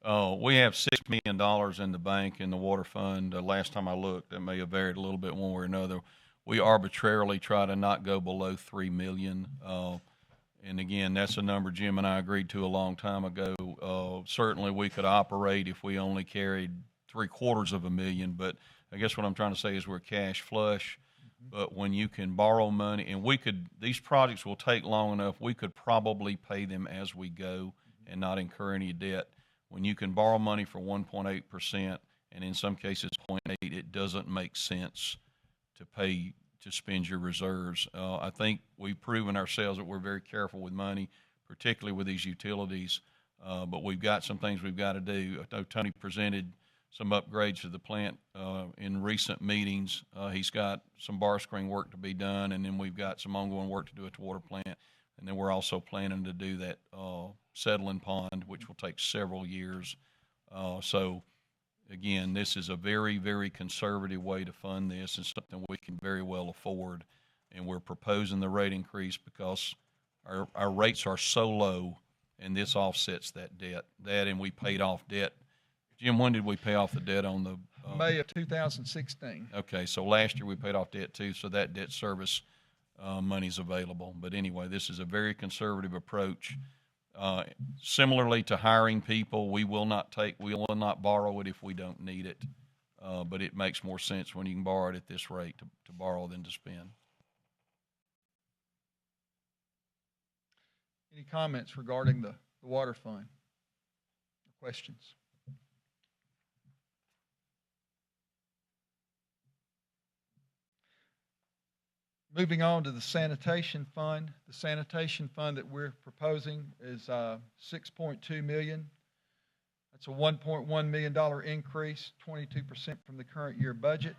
We have $6 million in the bank in the water fund. Last time I looked, that may have varied a little bit one way or another. We arbitrarily try to not go below $3 million. And again, that's a number Jim and I agreed to a long time ago. Certainly we could operate if we only carried $750,000, but I guess what I'm trying to say is we're cash flush. But when you can borrow money, and these projects will take long enough, we could probably pay them as we go and not incur any debt. When you can borrow money for 1.8%, and in some cases 0.8, it doesn't make sense to spend your reserves. I think we've proven ourselves that we're very careful with money, particularly with these utilities. But we've got some things we've got to do. I know Tony presented some upgrades to the plant in recent meetings. He's got some bar screen work to be done, and then we've got some ongoing work to do at the water plant. And then we're also planning to do that settling pond, which will take several years. So, again, this is a very, very conservative way to fund this and something we can very well afford. And we're proposing the rate increase because our rates are so low, and this offsets that debt. And we paid off debt. Jim, when did we pay off the debt on the? May of 2016. Okay, so last year we paid off debt too, so that debt service money's available. But anyway, this is a very conservative approach. Similarly to hiring people, we will not borrow it if we don't need it. But it makes more sense when you can borrow it at this rate to borrow than to spend. Any comments regarding the water fund? Questions? Moving on to the sanitation fund. The sanitation fund that we're proposing is $6.2 million. That's a $1.1 million increase, 22% from the current year budget.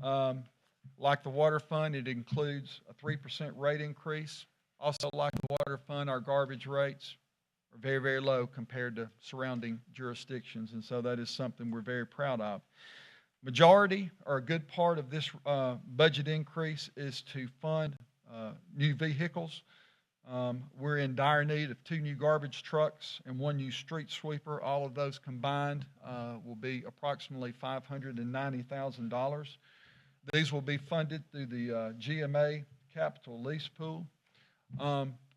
Like the water fund, it includes a 3% rate increase. Also, like the water fund, our garbage rates are very, very low compared to surrounding jurisdictions, and so that is something we're very proud of. Majority, or a good part of this budget increase, is to fund new vehicles. We're in dire need of 2 new garbage trucks and 1 new street sweeper. All of those combined will be approximately $590,000. These will be funded through the GMA Capital Lease Pool.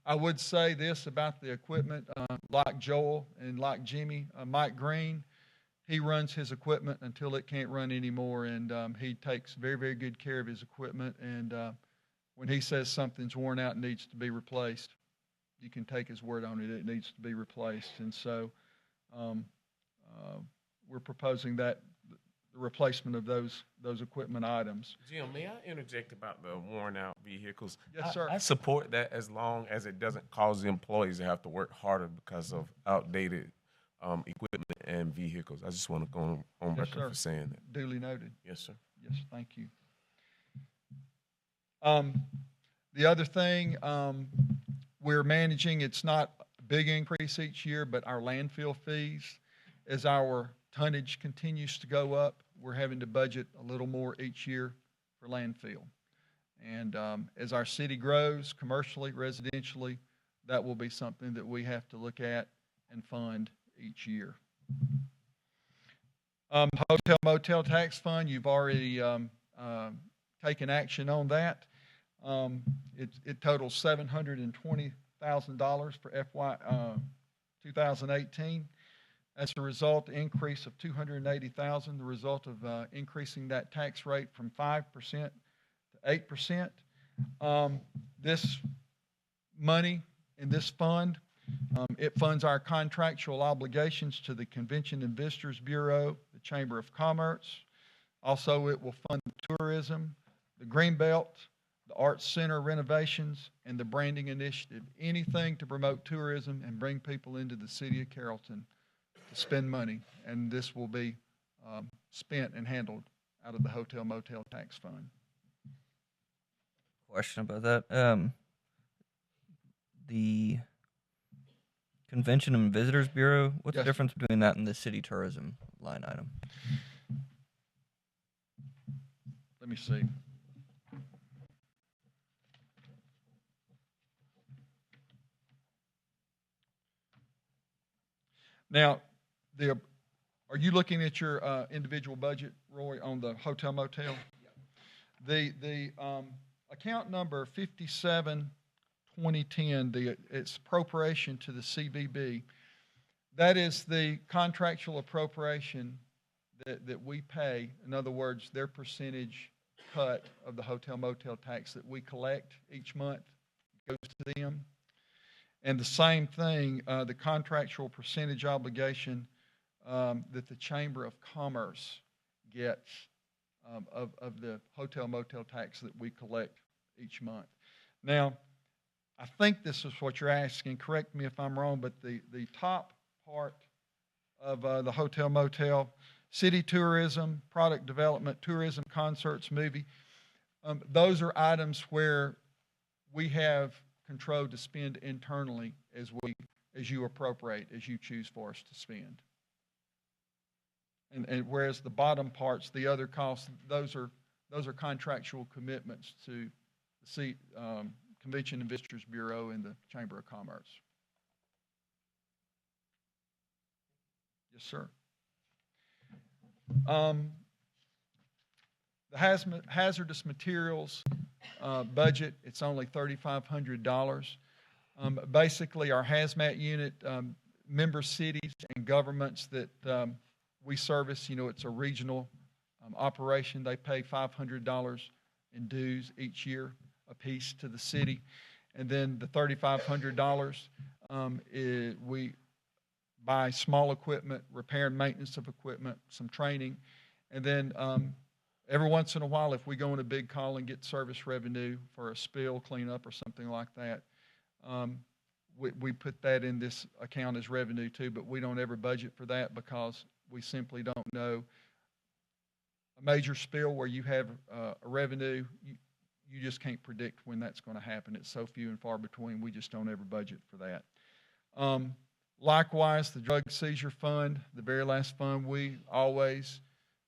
I would say this about the equipment, like Joel and like Jimmy, Mike Green, he runs his equipment until it can't run anymore, and he takes very, very good care of his equipment. And when he says something's worn out and needs to be replaced, you can take his word on it. It needs to be replaced. And so we're proposing that the replacement of those equipment items. Jim, may I interject about the worn out vehicles? Yes, sir. I support that as long as it doesn't cause the employees to have to work harder because of outdated equipment and vehicles. I just want to go on Yes, record sir. for saying that. Duly noted. Yes, sir. Yes, thank you. The other thing we're managing, it's not a big increase each year, but our landfill fees, as our tonnage continues to go up, we're having to budget a little more each year for landfill. And as our city grows commercially, residentially, that will be something that we have to look at and fund each year. Hotel motel tax fund, you've already taken action on that. It totals $720,000 for FY 2018. As a result, increase of $280,000, the result of increasing that tax rate from 5% to 8%. This money in this fund, it funds our contractual obligations to the Convention and Visitors Bureau, the Chamber of Commerce. Also, it will fund tourism, the Greenbelt, the Arts Center renovations, and the branding initiative. Anything to promote tourism and bring people into the city of Carrollton to spend money. And this will be spent and handled out of the hotel motel tax fund. Question about that. The Convention and Visitors Bureau, what's Yes. the difference between that and the city tourism line item? Let me see. Now, are you looking at your individual budget, Roy, on the hotel motel? The account number 57-2010, it's appropriation to the CVB. That is the contractual appropriation that we pay. In other words, their percentage cut of the hotel motel tax that we collect each month goes to them. And the same thing, the contractual percentage obligation that the Chamber of Commerce gets of the hotel motel tax that we collect each month. Now, I think this is what you're asking. Correct me if I'm wrong, but the top part of the hotel motel, city tourism, product development, tourism, concerts, movie, those are items where we have control to spend internally as you appropriate, as you choose for us to spend. And whereas the bottom parts, the other costs, those are contractual commitments to the Convention and Visitors Bureau and the Chamber of Commerce. Yes, sir. The hazardous materials budget, it's only $3,500. Basically, our hazmat unit, member cities and governments that we service, it's a regional operation. They pay $500 in dues each year apiece to the city. And then the $3,500, we buy small equipment, repair and maintenance of equipment, some training. And then every once in a while, if we go on a big call and get service revenue for a spill cleanup or something like that, we put that in this account as revenue too, but we don't ever budget for that because we simply don't know. A major spill where you have a revenue, you just can't predict when that's going to happen. It's so few and far between, we just don't ever budget for that. Likewise, the drug seizure fund, the very last fund, we always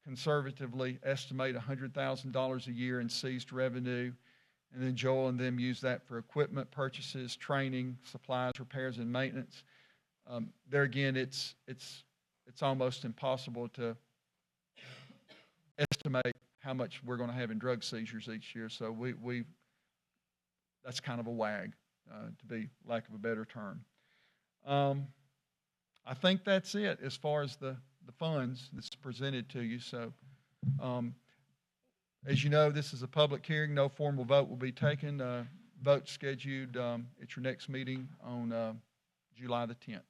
conservatively estimate $100,000 a year in seized revenue. And then Joel and them use that for equipment purchases, training, supplies, repairs, and maintenance. There again, it's almost impossible to estimate how much we're going to have in drug seizures each year. So we that's kind of a wag, to be lack of a better term. I think that's it as far as the funds that's presented to you. So. As you know, this is a public hearing. No formal vote will be taken. Vote scheduled at your next meeting on July the 10th.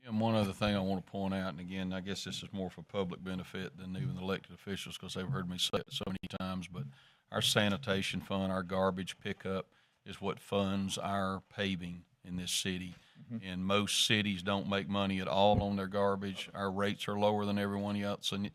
And one other thing I want to point out, and again, I guess this is more for public benefit than even the elected officials because they've heard me say it so many times, but our sanitation fund, our garbage pickup is what funds our paving in this city. And most cities don't make money at all on their garbage. Our rates are lower than everyone else, and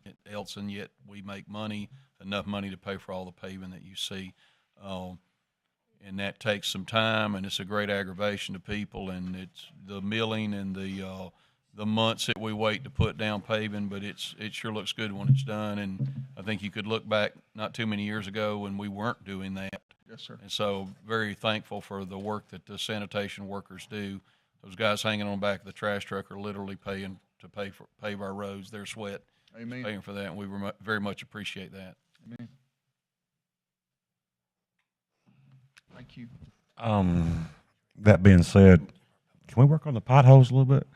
yet we make money, enough money to pay for all the paving that you see. And that takes some time, and it's a great aggravation to people, and it's the milling and the months that we wait to put down paving, but it sure looks good when it's done. And I think you could look back not too many years ago when we weren't doing that. Yes, sir. And so very thankful for the work that the sanitation workers do. Those guys hanging on the back of the trash truck are literally paying to pave our roads. Their sweat Amen. is paying for that, and we very much appreciate that. Amen. Thank you. That being said, can we work on the potholes a little bit?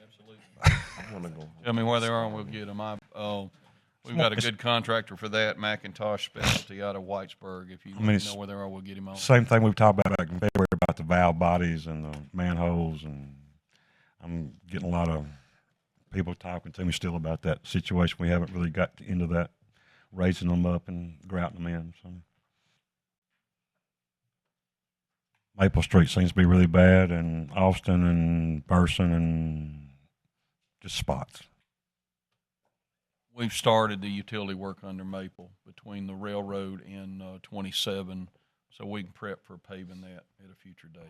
Absolutely. I want to go. Tell me where they are, and we'll get them. We've got a good contractor for that, Macintosh Specialty out of Whitesburg. If you know where they are, we'll get him on. Same thing we've talked about back in February about the valve bodies and the manholes, and I'm getting a lot of people talking to me still about that situation. We haven't really got into that, raising them up and grouting them in. So Maple Street seems to be really bad, and Austin and Burson and just spots. We've started the utility work under Maple between the railroad and 27, so we can prep for paving that at a future date.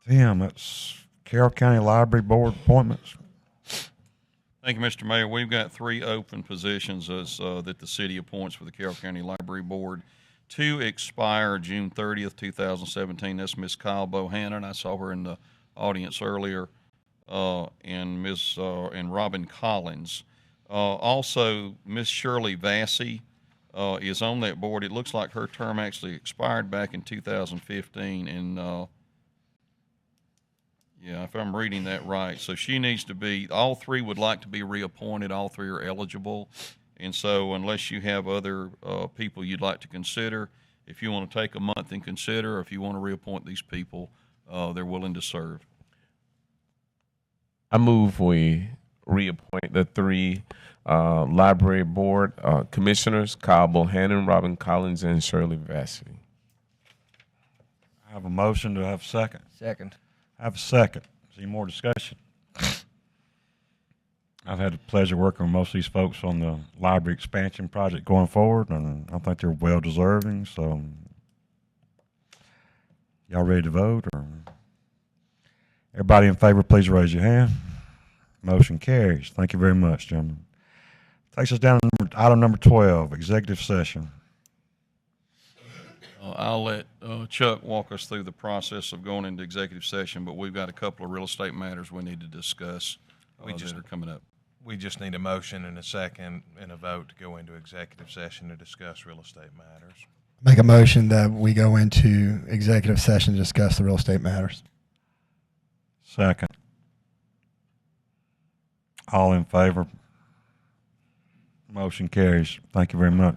Tim, that's Carroll County Library Board appointments. Thank you, Mr. Mayor. We've got 3 open positions that the city appoints for the Carroll County Library Board. 2 expire June 30th, 2017. That's Ms. Kyle Bohannon. I saw her in the audience earlier, and Robin Collins. Also, Ms. Shirley Vassey is on that board. It looks like her term actually expired back in 2015, and yeah, if I'm reading that right. So she needs to be, all 3 would like to be reappointed. All 3 are eligible. And so unless you have other people you'd like to consider, if you want to take a month and consider, or if you want to reappoint these people, they're willing to serve. I move we reappoint the 3 library board commissioners, Kyle Bohannon, Robin Collins, and Shirley Vassey. I have a motion. to have a second? Second. I have a second. Is there any more discussion? I've had the pleasure working with most of these folks on the library expansion project going forward, and I think they're well deserving. So, y'all ready to vote? Or everybody in favor, please raise your hand. Motion carries. Thank you very much, gentlemen. Takes us down to item number 12, executive session. I'll let Chuck walk us through the process of going into executive session, but we've got a couple of real estate matters we need to discuss that are coming up. We just need a motion and a second and a vote to go into executive session to discuss real estate matters. Make a motion that we go into executive session to discuss the real estate matters. Second. All in favor? Motion carries. Thank you very much.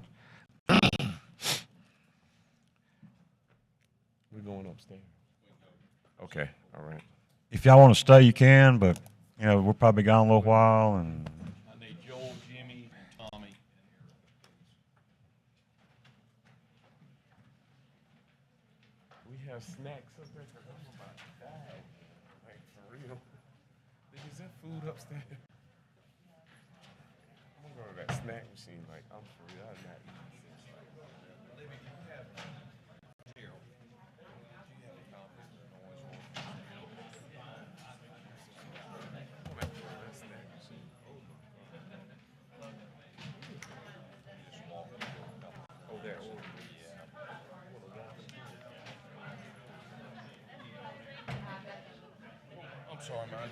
We're going upstairs. Okay, all right. If y'all want to stay, you can, but, you know, we're probably gone a little while, and I need Joel, Jimmy, and Tommy. We have snacks up there because I'm about to die. Like, for real. Is that food upstairs? I'm going to go to that snack machine. Like, I'm for real. I'm not eating since, like, I'm sorry, man.